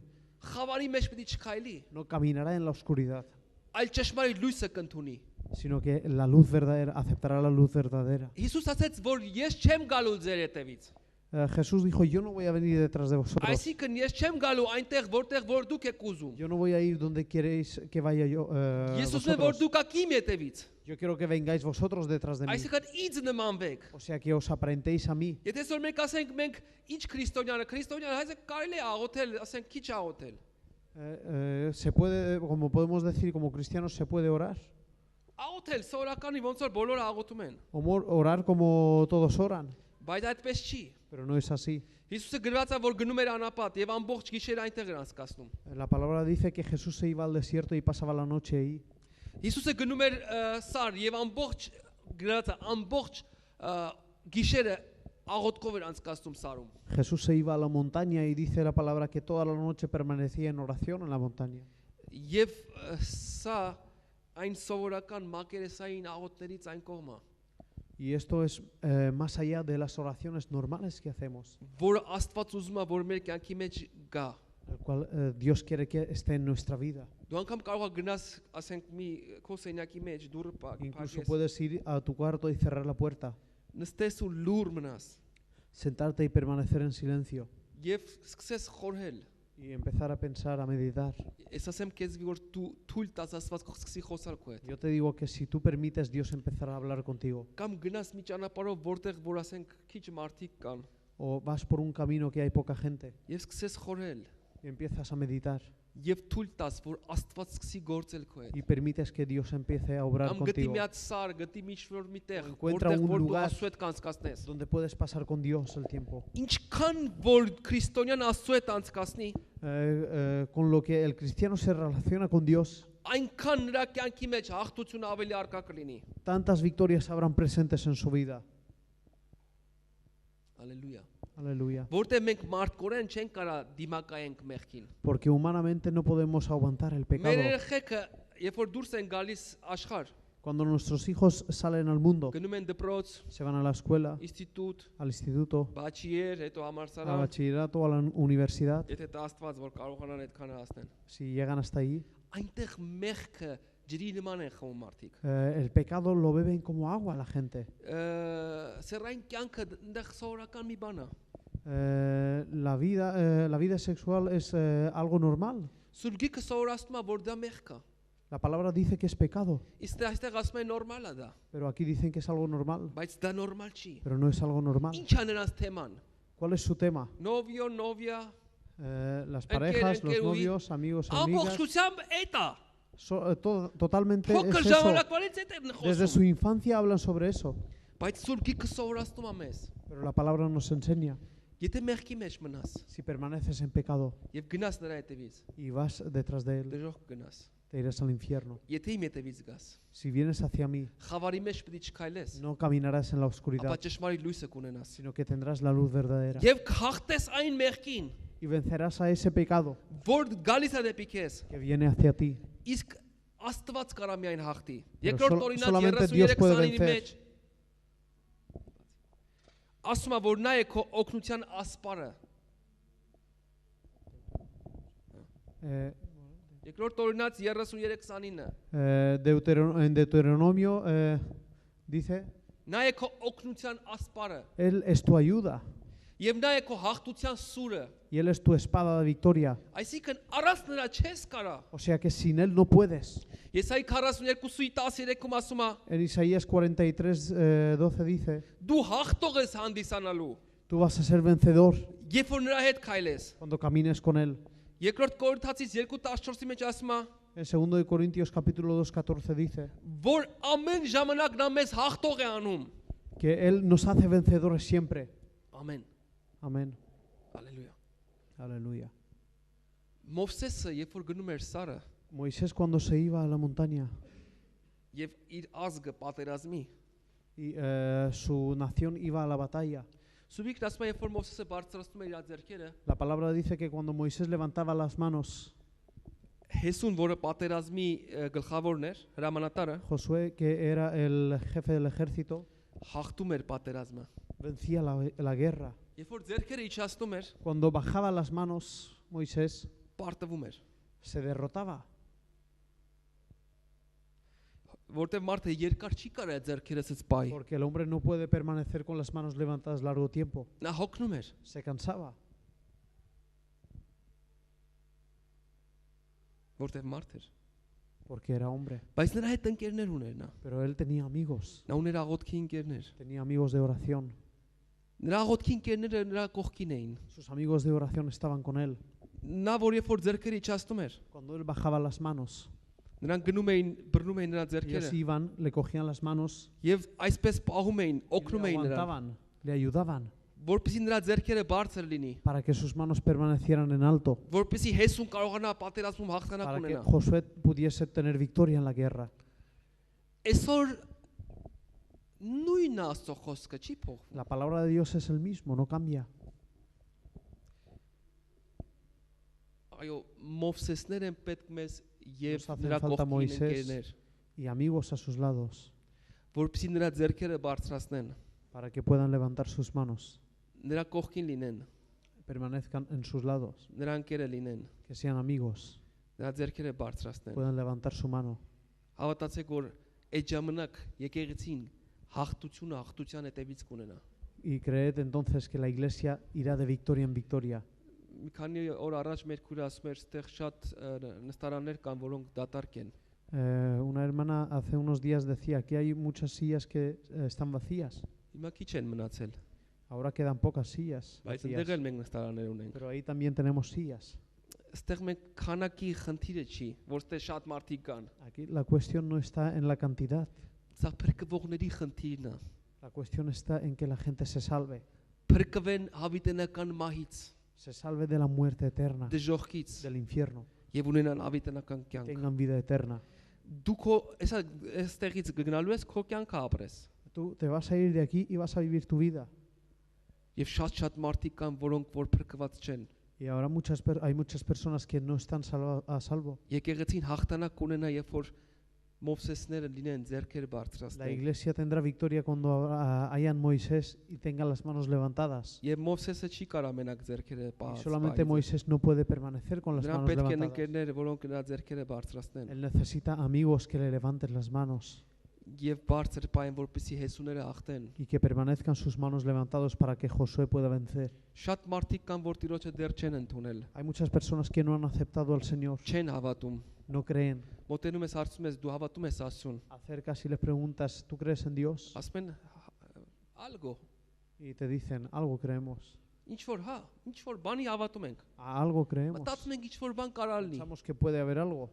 խավարի մեջ պետք է չքայլի, no caminará en la oscuridad, այլ ճշմարիտ լույսը կընդունի։ sino que la luz verdadera aceptará la luz verdadera. Հիսուս ասեց, որ ես չեմ գալու ձեր հետևից։ Jesús dijo, yo no voy a venir detrás de vosotros. Այսինքն ես չեմ գալու այնտեղ, որտեղ որ դուք եք ուզում։ Yo no voy a ir donde queréis que vaya yo. Ես ուզում եմ, որ Vosotros. դուք եք իմ հետևից։ Yo quiero que vengáis vosotros detrás de mí. Այսինքն ինձ nămanվեք։ O sea, que os aparentéis a mí. Եթե այսօր մենք ասենք մենք ինչ քրիստոնյանը հայցը կարելի է աղոթել, ասենք քիչ աղոթել։ Se puede, como podemos decir, como cristianos, se puede orar. Աղոթել սովորականի ոնց որ բոլորը աղոթում են, Orar como todos oran, բայց այդպես չի։ pero no es así. Հիսուսը գրված է, որ գնում էր անապատ եւ ամբողջ գիշեր այնտեղ էր անցկացնում։ La palabra dice que Jesús se iba al desierto y pasaba la noche ahí. Հիսուսը գնում էր սար եւ ամբողջ գրած է ամբողջ գիշերը աղոթքով էր անցկացնում սարում։ Jesús se iba a la montaña y dice la palabra que toda la noche permanecía en oración en la montaña. Եվ սա այն սովորական մակերեսային աղոթներից այն կողմը, Y esto es más allá de las oraciones normales que hacemos, որ Աստված ուզում է, որ մեր կյանքի մեջ գա։ el cual Dios quiere que esté en nuestra vida. Դու անգամ կարող ես գնաս, ասենք մի քո սենյակի մեջ դուրը Incluso փակես, puedes ir a tu cuarto y cerrar la puerta, նստես ու լուր մնաս sentarte y permanecer en silencio եւ սկսես խորհել։ y empezar a pensar, a meditar. Ես ասեմ քեզ որ դու թույլ տաս Աստված սկսի խոսալ քո հետ։ Yo te digo que si tú permites, Dios empezará a hablar contigo. Կամ գնաս մի ճանապարհով, որտեղ որ ասենք քիչ մարդիկ կան O vas por un camino que hay poca gente եւ սկսես խորհել y empiezas a meditar եւ թույլ տաս որ Աստված սկսի գործել քո հետ։ y permites que Dios empiece a obrar Կամ գտի contigo. մի հատ սար, գտի մի ինչ-որ միտեղ, Encuentra որտեղ un որ դու lugar Աստծո հետ կանցկացնես։ donde puedes pasar con Dios el tiempo. Ինչքան որ քրիստոնյան Աստծո հետ անցկացնի, Con lo que el cristiano se relaciona con Dios, այնքան նրա կյանքի մեջ հաղթություն ավելի արկա կլինի։ tantas victorias habrán presentes en su vida. Հալելույա։ Aleluya. Որտեղ մենք մարդկորեն չենք կարա դիմակայենք մեղքին։ Porque humanamente no podemos aguantar el Մեր pecado. երեխեքը, երբ որ դուրս են գալիս աշխարհ, Cuando nuestros hijos salen al mundo, գնում են դպրոց, se van a la escuela, ինստիտուտ, al instituto, բաչիեր, հետո al համալսարան, bachillerato, a la universidad, եթե դա Աստված որ կարողանան այդքանը հասնեն։ si llegan hasta ahí, Այնտեղ մեղքը ջրի նման են խմում մարդիկ։ El pecado lo beben como agua la gente. Սերային կյանքը այնտեղ սովորական մի բան է։ La vida sexual es algo normal. Սուրբ Գիրքը սովորացնում է, որ դա մեղք է։ La palabra dice que es pecado, Իսկ այստեղ ասում է նորմալ է դա, pero aquí dicen que es algo normal, բայց դա նորմալ չի։ pero no es algo normal. Ինչ է նրանց թեման։ ¿Cuál es su tema? Novio, novia, Las parejas, los novios, amigos, amigas. ամբողջությամբ այդ է։ Totalmente es Փոքր eso. ժամանակվանից այդ են Desde su խոսում։ infancia hablan sobre eso, Բայց Սուրբ Գիրքը սովորացնում է մեզ։ pero la palabra nos enseña. Եթե մեղքի մեջ մնաս Si permaneces en pecado եւ գնաս նրա հետևից, y vas detrás de él, դժոխք գնաս։ te irás al infierno. Եթե իմ հետևից գաս, Si vienes hacia mí, խավարի մեջ պետք է չքայլես, no caminarás en la ապա oscuridad, ճշմարիտ լույսը կունենաս։ sino que tendrás la luz verdadera Եվ հաղթես այն մեղքին, y vencerás a ese pecado որ գալիս է դեպի քեզ։ que viene hacia ti. Իսկ Աստված կարա միայն հաղթի։ Pero Երկրորդ օրինակ solamente Dios puede 33:29-ի vencer. մեջ ասում է, որ նա է քո օգնության ասպարը։ Eh, Երկրորդ օրինակ 33:29 En Deuteronomio dice, նա է քո օգնության ասպարը Él es tu ayuda եւ նա է քո հաղթության սուրը։ y Él es tu espada de victoria. Այսինքն առանց նրա չես կարա։ O sea que sin Él no puedes. Եսայի 42:13-ում ասում է, En Isaías 43, 12 dice, դու հաղթող ես հանդիսանալու, tú vas a ser vencedor երբ որ նրա հետ քայլես։ cuando camines con Él. Երկրորդ Կորինթացից 2:14-ի մեջ ասում է, En 2 de Corintios capítulo 2, 14 dice որ ամեն ժամանակ նա մեզ հաղթող է անում։ que Él nos hace vencedores siempre. Ամեն։ Amén. Հալելույա։ Aleluya. Մովսեսը երբ որ գնում էր Սարը Moisés cuando se iba a la montaña եւ իր ազգը պատերազմի, y su nación iba a la batalla, Սուրբիկն ասում է, երբ որ Մովսեսը բարձրացնում էր իր ձեռքերը, la palabra dice que cuando Moisés levantaba las manos, Հեսուն, որը պատերազմի գլխավորն էր, հրամանատարը, Josué, que era el jefe del ejército, հաղթում էր պատերազմը։ vencía la guerra. Երբ որ ձեռքերը իջացնում էր, Cuando bajaba las manos Moisés, պարտվում էր, se derrotaba. որտեղ մարդը երկար չի կարա ձեռքերս սպայի։ Porque el hombre no puede permanecer con las manos levantadas largo tiempo. Նա հոգնում էր։ Se cansaba. Որտեղ մարդ էր։ Porque era hombre. Բայց նրա հետ ընկերներ ուներ նա։ Pero él tenía amigos. Նա ուներ աղոթքի ընկերներ։ Tenía amigos de oración. Նրա աղոթքի ընկերները նրա կողքին էին։ Sus amigos de oración estaban con él. Նա որ երբ որ ձեռքերը իջացնում էր, Cuando él bajaba las manos, նրանք գնում էին, բռնում էին նրա ellos ձեռքերը iban, le cogían las manos եւ այսպես պահում էին, y օգնում le էին նրան, aguantaban, le ayudaban որպեսզի նրա ձեռքերը բարձր լինի, para que sus manos permanecieran en alto, որպեսզի Հեսուն կարողանա պատերազմում հաղթանակ para que ունենա։ Josué pudiese tener victoria en la guerra. Այսօր նույնն Աստծո խոսքը չի փոխվում։ La palabra de Dios es el mismo, no cambia. Այո, Մովսեսներ են պետք մեզ եւ Nos hacen նրա falta կողքին Moisés ընկերներ, y amigos a sus lados որպեսզի նրա ձեռքերը բարձրացնեն, para que puedan levantar sus manos, նրա կողքին լինեն, permanezcan en sus lados, նրա ընկերը լինեն, que sean amigos, նրա ձեռքերը բարձրացնեն։ puedan levantar su mano. Հավատացեք, որ այդ ժամանակ եկեղեցին հաղթությունը հաղթության հետևից կունենա։ Y creed entonces que la iglesia irá de victoria en victoria. Մի քանի օր առաջ մեր քույրը ասում էր, ստեղ շատ նստարաններ կան, որոնք դատարկ են։ Una hermana hace unos días decía que hay muchas sillas que están vacías. Հիմա քիչ են մնացել, Ahora quedan pocas sillas բայց vacías, ընդեղ էլ մենք նստարաններ ունենք։ pero ahí también tenemos sillas. Ստեղ մենք քանակի խնդիրը չի, որ ստե շատ մարդիկ կան։ Aquí la cuestión no está en la cantidad, Սա փրկվողների խնդիրն է։ la cuestión está en que la gente se salve, Փրկվեն հավիտենական մահից, se salve de la muerte eterna, դժոխքից del infierno, եւ ունենան հավիտենական կյանք։ tengan vida eterna. Դու քո այստեղից գնալու ես քո կյանքը ապրես։ Tú te vas a ir de aquí y vas a vivir tu vida. Եվ շատ մարդիկ կան, որոնք որ փրկված չեն։ Y ahora hay muchas personas que no están a salvo. Եկեղեցին հաղթանակ կունենա, երբ որ Մովսեսները լինեն ձեռքերը La բարձրացնել։ iglesia tendrá victoria cuando hayan Moisés y tenga las manos levantadas. Եվ Մովսեսը չի կարող մենակ ձեռքերը Y solamente Moisés no puede permanecer con las Նրան manos պետք են levantadas. ընկերներ, որոնք նրա ձեռքերը բարձրացնեն։ Él necesita amigos que le levanten las manos Եվ բարձր պայն որպեսի հեսուները հաղթեն։ y que permanezcan sus manos levantados para que Josué pueda vencer. Շատ մարդիկ կան, որ Տիրոջը դեռ չեն ընդունել, Hay muchas personas que no han aceptado al Señor, չեն հավատում։ no creen. Մոտենում ես հարցում ես դու հավատում ես Աստծուն։ Acercas y les preguntas, ¿tú crees en Dios? Ասում են ալգո, Y te dicen, algo creemos. ինչ որ բանի հավատում ենք։ A algo creemos. Մտածում ենք ինչ որ բան կարա լինի, Pensamos que puede haber algo.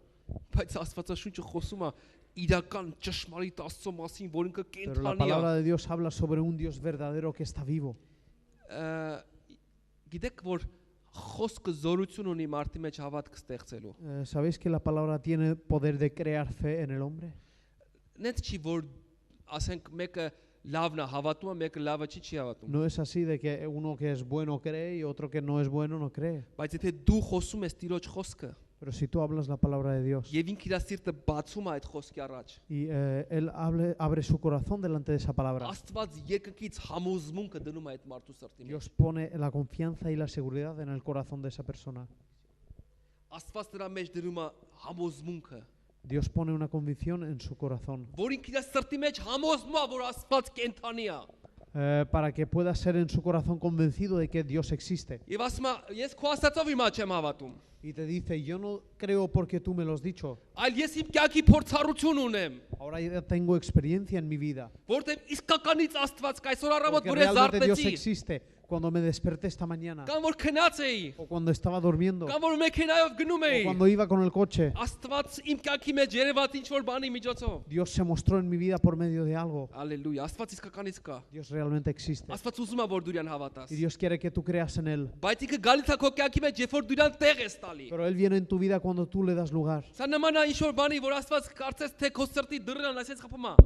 բայց Աստվածաշունչը խոսում է իրական ճշմարիտ Աստծո մասին, որ ինքը Pero la կենթանի է։ palabra de Dios habla sobre un Dios verdadero que está vivo. Գիտեք որ խոսքը զորություն ունի մարդի մեջ հավատք ստեղծելու։ ¿Sabéis que la palabra tiene poder de crear fe en el hombre? Նենց չի որ ասենք մեկը լավն է հավատում է, մեկը լավը չի հավատում։ No es así de que uno que es bueno cree y otro que no es bueno no cree. Բայց եթե դու խոսում ես Տիրոջ խոսքը, Pero si tú hablas la palabra de Dios եւ ինքը իր սիրտը բացում է այդ խոսքի առաջ, y él abre su corazón delante de esa palabra, Աստված երկնքից համոզմունքը դնում է այդ մարդու սրտի մեջ։ Dios pone la confianza y la seguridad en el corazón de esa persona. Աստված դրա մեջ դնում է համոզմունքը, Dios pone una convicción en su corazón որ ինքը իր սրտի մեջ համոզում է, որ Աստված կենթանի է։ para que pueda ser en su corazón convencido de que Dios existe. Եվ ասում է, ես քո ասածով հիմա չեմ հավատում, Y te dice, yo no creo porque tú me lo has dicho. այլ ես իմ կյանքի փորձառություն ունեմ, Ahora ya tengo experiencia en mi vida. որտեղ իսկականից Աստված կայսօր առավոտ Porque որ ես realmente Dios զարթեցի, existe. Cuando me desperté esta mañana, կամ որ քնած էի, o cuando estaba durmiendo, կամ որ մեքենայով գնում o էի, cuando iba con el coche, Աստված իմ կյանքի մեջ երևաց ինչ որ բանի միջոցով։ Dios se mostró en mi vida por medio de algo. Ալելույա, Աստված իսկականից կա։ Dios realmente existe. Աստված ուզում է որ դու իրան հավատաս։ Y Dios quiere que tú creas en Él. Բայց ինքը գալիս է քո կյանքի մեջ, երբ որ դու իրան տեղ ես տալի։ Pero Él viene en tu vida cuando tú le das lugar. Սա նման է ինչ որ բանի, որ Աստված կարծես թե քո սրտի դռան այսպես խփում է։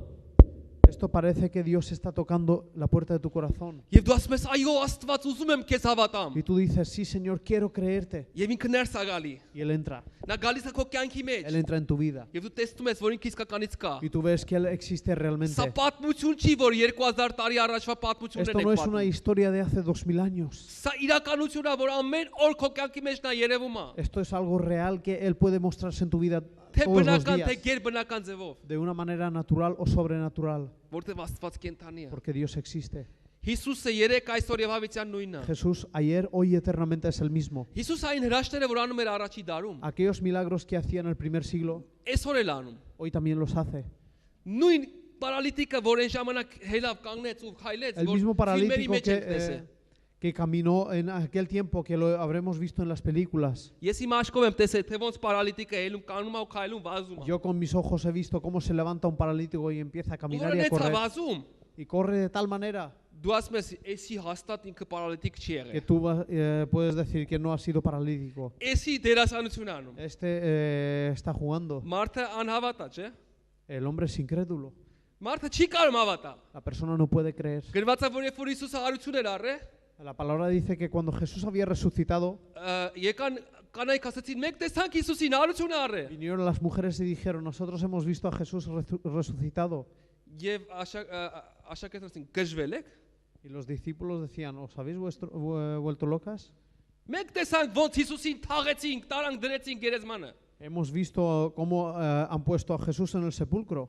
Esto parece que Dios está tocando la puerta de tu corazón. Եվ դու ասում ես, այո, Աստված ուզում եմ քեզ հավատամ։ Y tú dices, sí, Señor, quiero creerte. Եվ ինքը ներս է գալի։ Y Él entra. Նա գալիս է քո կյանքի մեջ։ Él entra en tu vida. Եվ դու տեսնում ես, որ ինքը իսկականից կա։ Y tú ves que Él existe realmente. Սա պատմություն չի, որ 2000 տարի առաջվա պատմությունն Esto է no es una պատմում։ historia de hace 2000 años. Սա իրականություն է, որ ամեն օր քո կյանքի մեջ նա երևում է։ Esto es algo real que Él puede mostrarse en tu vida Թե todos los բնական, թե días. գերբնական ձևով, De una manera natural o sobrenatural. որտեղ Աստված կենթանի է։ Porque Dios existe. Հիսուսը երեք այսօր եւ հավիտյան նույնն է։ Jesús ayer, hoy y eternamente es el mismo. Հիսուս այն հրաշքները, որ անում էր առաջի դարում, Aquellos milagros que hacía en el primer siglo, այսօր էլ անում։ hoy también los hace. Նույն պարալիտիկը, որ այն ժամանակ հելավ կանգնեց ու քայլեց, El որ mismo ֆիլմերի paralítico մեջ ենք տեսել։ que caminó en aquel tiempo, que lo habremos visto en las películas. Ես իմ աչքով եմ տեսել, թե ոնց պարալիտիկը հելում կանգնում է ու քայլում վազում է։ Yo con mis ojos he visto cómo se levanta un paralítico y empieza a caminar y a Որոնց է correr. վազում։ Y corre de tal manera Դու ասում ես, էսի հաստատ ինքը պարալիտիկ չի que եղել։ tú puedes decir que no ha sido paralítico. Էսի դերասանություն անում։ Está jugando. Մարդը անհավատ է, չէ՞։ El hombre es incrédulo. Մարդը չի կարող հավատալ։ La persona no puede creer. Գրված է, որ երբ որ Հիսուսը հարություն էր առել, La palabra dice que cuando Jesús había resucitado, եկան կանայք ասացին, մենք տեսանք Հիսուսին հարություն առել։ vinieron las mujeres y dijeron, nosotros hemos visto a Jesús resucitado. Եվ աշակերտներին գժվել եք։ Y los discípulos decían, ¿os habéis vuelto locas? Մենք տեսանք ոնց Հիսուսին թաղեցինք, տարանք դրեցինք գերեզմանը։ Hemos visto cómo han puesto a Jesús en el sepulcro.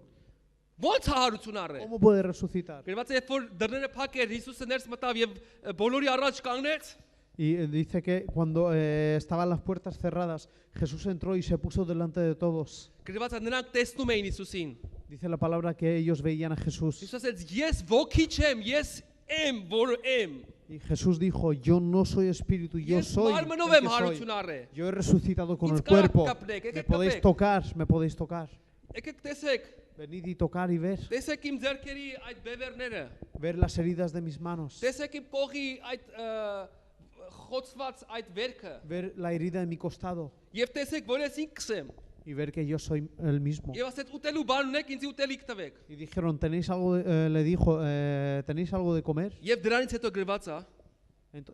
Ոնց հարություն առել։ ¿Cómo puede resucitar? Գրված է, երբ որ դռները փակ էր, Հիսուսը ներս մտավ եւ բոլորի առաջ կանգնեց։ Y dice que cuando estaban las puertas cerradas, Jesús entró y se puso delante de todos. Գրված է, նրանք տեսնում էին Հիսուսին։ Dice la palabra que ellos veían a Jesús. Հիսուսը ասեց, ես ոգի չեմ, ես եմ, որ եմ։ Y Jesús dijo, yo no soy espíritu, yo Ես soy մարմնով el եմ que soy. հարություն առել։ Yo he resucitado con el Ինձ կարաք cuerpo. կապնեք, Me եկեք podéis կապեք։ tocar, me podéis tocar. Եկեք տեսեք, Venid y tocar y ver. տեսեք իմ ձեռքերի այդ բևերները։ Ver las heridas de mis manos. Տեսեք իմ կողի այդ խոցված այդ վերքը։ Ver la herida en mi costado. Եվ տեսեք, որ ես ինքս եմ։ Y ver que yo soy el mismo. Եվ ասեց, ուտելու բան ունեք, ինձ ուտելիք տվեք։ Y dijeron, ¿tenéis algo le dijo, ¿tenéis algo de comer? Եվ դրանից հետո գրված է,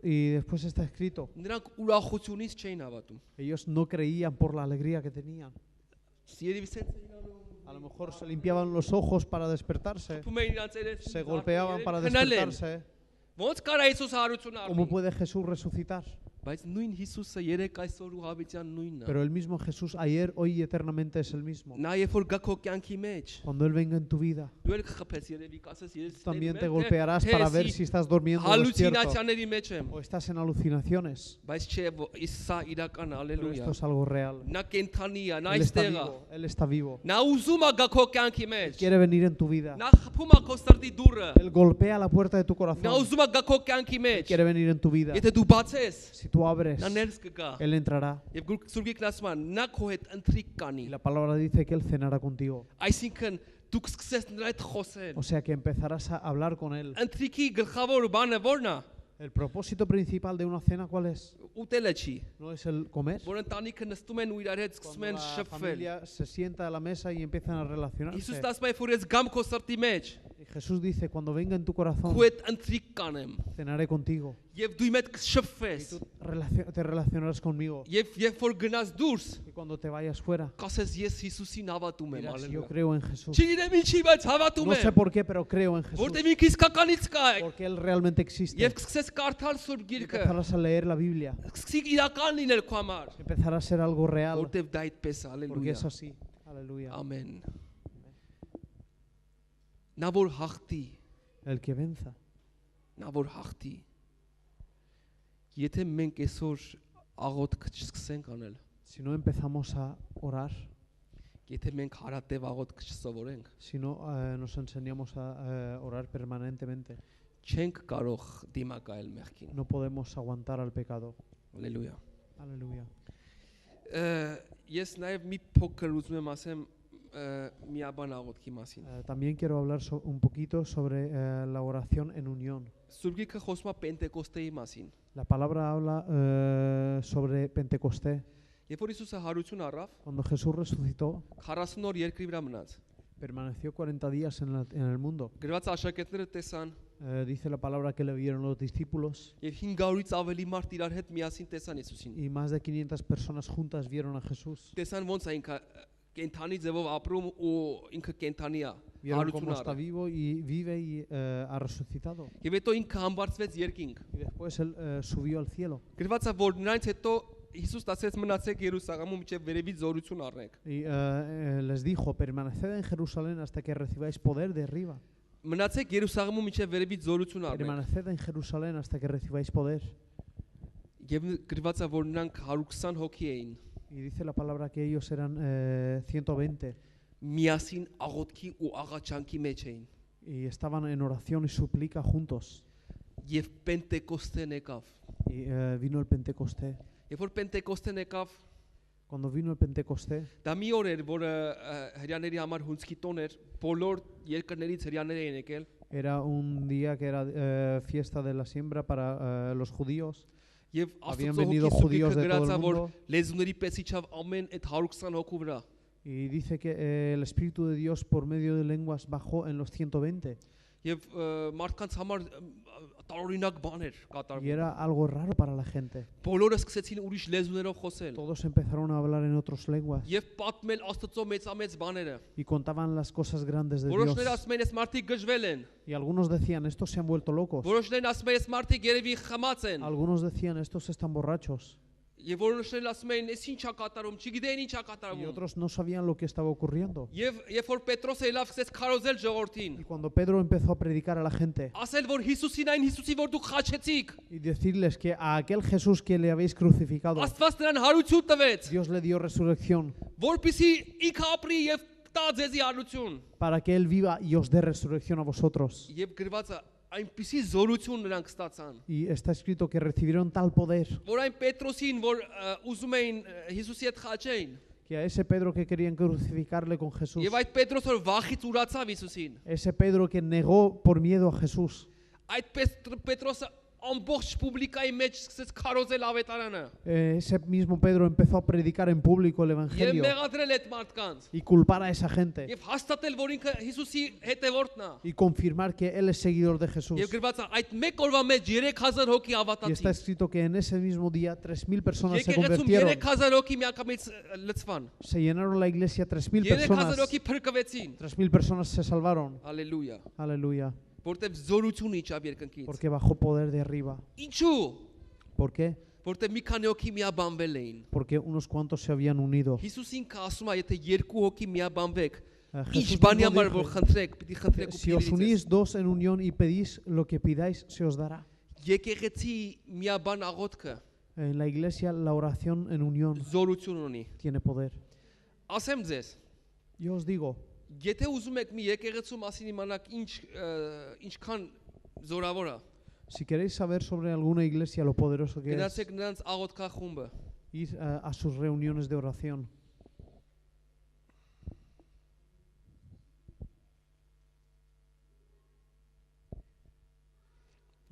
Y después está escrito, նրանք ուրախությունից չէին հավատում։ ellos no creían por la alegría que tenían. Երևի սենց էին անում։ A lo mejor se limpiaban los ojos para despertarse, Փում էին իրանց երեսին, se golpeaban para քննել են։ despertarse. Ոնց կարա Հիսուս հարություն ¿Cómo առնի։ puede Jesús resucitar? Բայց նույն Հիսուսը երեք այսօր ու հավիտյան նույնն է։ Pero el mismo Jesús ayer, hoy y eternamente es el mismo. Նա երբ որ գա քո կյանքի մեջ, Cuando Él venga en tu vida, դու էլ կխփես երևի կասես ես también te golpearás para ver si estás durmiendo o despierto հալուցինացիաների մեջ եմ։ o estás en alucinaciones. Բայց չէ, սա իրական, Pero հալելույա։ esto es algo real. Նա կենթանի է, նա Él está այստեղ է։ vivo. Él está vivo. Նա ուզում է գա քո կյանքի մեջ։ Quiere venir en tu vida. Նա խփում է քո սրտի դուռը։ Él golpea la puerta de tu Նա corazón. ուզում է գա քո կյանքի մեջ։ Quiere venir en tu vida. Եթե դու բացես, Si tú abres, նա ներս կգա։ Él entrará. Եվ Սուրբիկն ասում է, նա քո հետ ընթրիկ կանի։ Y la palabra dice que Él cenará contigo. Այսինքն դու կսկսես նրա հետ խոսել։ O sea que empezarás a hablar con Él. Ընթրիկի գլխավոր բանը ո՞րն է։ El propósito principal de una cena, ¿cuál es? Ուտելը չի։ ¿No es el comer? Որ ընտանիքը նստում են ու իրար հետ սկսում Cuando են la շփվել։ familia se sienta a la mesa y empiezan a Հիսուսն relacionarse. ասում է, որ ես գամ քո սրտի մեջ, Y Jesús dice, cuando venga en tu corazón, քո հետ ընթրիկ կանեմ։ cenaré contigo. Եվ dու իմ հետ Y կշփվես։ tú te relacionarás conmigo. Եվ երբ որ գնաս դուրս, Y cuando te vayas fuera, կասես ես Հիսուսին հավատում եմ, dirás, yo հալելույա։ creo en Jesús. Չգիտեմ ինչի, բայց հավատում No sé եմ, por qué, pero creo en Jesús. որտեղ ինքը իսկականից կա է։ Porque Él realmente existe. Եվ կսկսես կարդալ Սուրբ Y Գիրքը, empezarás a leer la Biblia. կսկսի իրական լինել քո համար, Empezará a ser algo real. որտեղ դա այդպես է, Porque հալելույա։ es así. Aleluya. Ամեն։ Նա որ հաղթի, El que venza. նա որ հաղթի։ Եթե մենք այսօր աղոթք չսկսենք անել, Si no empezamos a orar, եթե մենք հարատև աղոթք չսովորենք, si no nos enseñamos a orar permanentemente, չենք կարող դիմակայել մեղքին։ no podemos aguantar al pecado. Հալելույա։ Aleluya. Ես նաև մի փոքր ուզում եմ ասեմ միաբան աղոթքի մասին։ También quiero hablar un poquito sobre la oración en unión. Սուրբ Գիրքը խոսում է Պենտեկոստեի մասին։ La palabra habla sobre Pentecostés. Երբ որ Հիսուսը հարություն առավ, Cuando Jesús resucitó, 40 օր երկրի վրա մնաց։ permaneció 40 días en el mundo. Գրված աշակերտները տեսան Dice la palabra que le vieron los discípulos եւ 500-ից ավելի մարդ իրար հետ miասին տեսան Հիսուսին։ y más de 500 personas juntas vieron a Jesús. Տեսան ոնց է ինքը կենթանի ձևով ապրում ու ինքը կենթանի է։ Vieron cómo Հարություն está առավ։ vivo y vive y ha resucitado. Եվ հետո ինքը համբարձվեց երկինք։ Y después él subió al cielo. Գրված է որ նրանից հետո Հիսուս ասեց մնացեք Երուսաղեմում մինչև վերևից զորություն առնեք։ Y les dijo, permaneced en Jerusalén hasta que recibáis poder de arriba. Մնացեք Երուսաղեմում մինչև վերևից զորություն առնեք։ Permaneced en Jerusalén hasta que recibáis poder. Եվ գրված է որ նրանք 120 հոգի էին։ Y dice la palabra que ellos eran 120 Միասին աղոթքի ու աղաչանքի մեջ էին։ y estaban en oración y súplica juntos. Եվ Պենտեկոստեն եկավ։ Y vino el Pentecostés. Երբ որ Պենտեկոստեն եկավ, Cuando vino el Pentecostés, դա մի օր էր, որը հрьяաների համար հունցքի տոն էր, բոլոր երկրներից հрьяաներ էին եկել։ era un día que era fiesta de la siembra para los judíos. Եվ Habían Աստծո venido հոգի judíos Սուրբ de todo գրածա el որ mundo. լեզուների պես իջավ ամեն այդ 120 հոգու վրա։ Y dice que el Espíritu de Dios por medio de lenguas bajó en los 120. Եվ մարդկանց համար տարօրինակ բաներ Y կատարվում։ era algo raro para la gente. Բոլորը սկսեցին ուրիշ լեզուներով խոսել։ Todos empezaron a hablar en otras lenguas Եվ պատմել Աստծո մեծամեծ բաները։ y contaban las cosas grandes de Dios. Որոշները ասում են, այս մարդիկ գժվել են։ Y algunos decían, estos se han vuelto locos. Որոշներն ասում են, այս մարդիկ երևի խմած են։ Algunos decían, estos están borrachos. Եվ որոշներն ասում են, այս ինչ է կատարում, չգիտեն ինչ է Y կատարում։ otros no sabían lo que estaba ocurriendo. Եվ երբ որ Պետրոսը ելավ սկսեց քարոզել ժողովրդին, Y cuando Pedro empezó a predicar a la gente ասել որ Հիսուսին այն Հիսուսի որ դուք խաչեցիք, y decirles que a aquel Jesús que le habéis crucificado, Աստված նրան հարություն տվեց, Dios le dio resurrección որպեսզի ինքը ապրի եւ տա ձեզի հարություն։ para que Él viva y os dé resurrección a vosotros. Եվ գրված է այնպիսի զորություն նրանք ստացան, Y está escrito que recibieron tal poder որ այն Պետրոսին, որ ուզում էին Հիսուսի հետ խաչեին, que a ese Pedro que querían crucificarle con Jesús, եւ այդ Պետրոսը որ վախից ուրացավ Հիսուսին, ese Pedro que negó por miedo a Jesús, այդ Պետրոսը ամբողջ պուբլիկայի մեջ սկսեց քարոզել ավետարանը Ese mismo Pedro empezó a predicar en público el եւ Evangelio մեղադրել այդ մարդկանց y culpar a esa gente եւ հաստատել, որ ինքը Հիսուսի հետևորդն է y confirmar que él es seguidor de Jesús. եւ գրված է այդ մեկ օրվա մեջ 3000 հոգի Y está ավատացին escrito que en ese mismo día 3000 personas se եկեղեցում convirtieron. 3000 հոգի միանգամից լցվան Se llenaron la iglesia 3000 3000 personas. հոգի փրկվեցին 3000 personas se salvaron. հալելույա Aleluya. որտեվ զորություն իջավ երկնքից Porque bajó poder de arriba. ինչու ¿Por qué? որտեվ մի քանի հոգի միաբանվել էին Porque unos cuantos se habían unido. Հիսուս ինքը ասում է եթե երկու հոգի միաբանվեք ինչ Jesús բանի mismo համար dijo որ խնդրեք պիտի խնդրեք ու Si os պիտի unís dos en unión y pedís lo que pidáis, se os dará. եկեղեցի միաբան աղոթքը En la iglesia la oración en unión զորություն ունի tiene poder. ասեմ ձեզ Yo os digo, եթե ուզում եք մի եկեղեցու մասին իմանաք ինչքան զորավոր է si queréis saber sobre alguna iglesia lo poderoso que es, գնացեք նրանց աղոթքախումբը ir a sus reuniones de oración.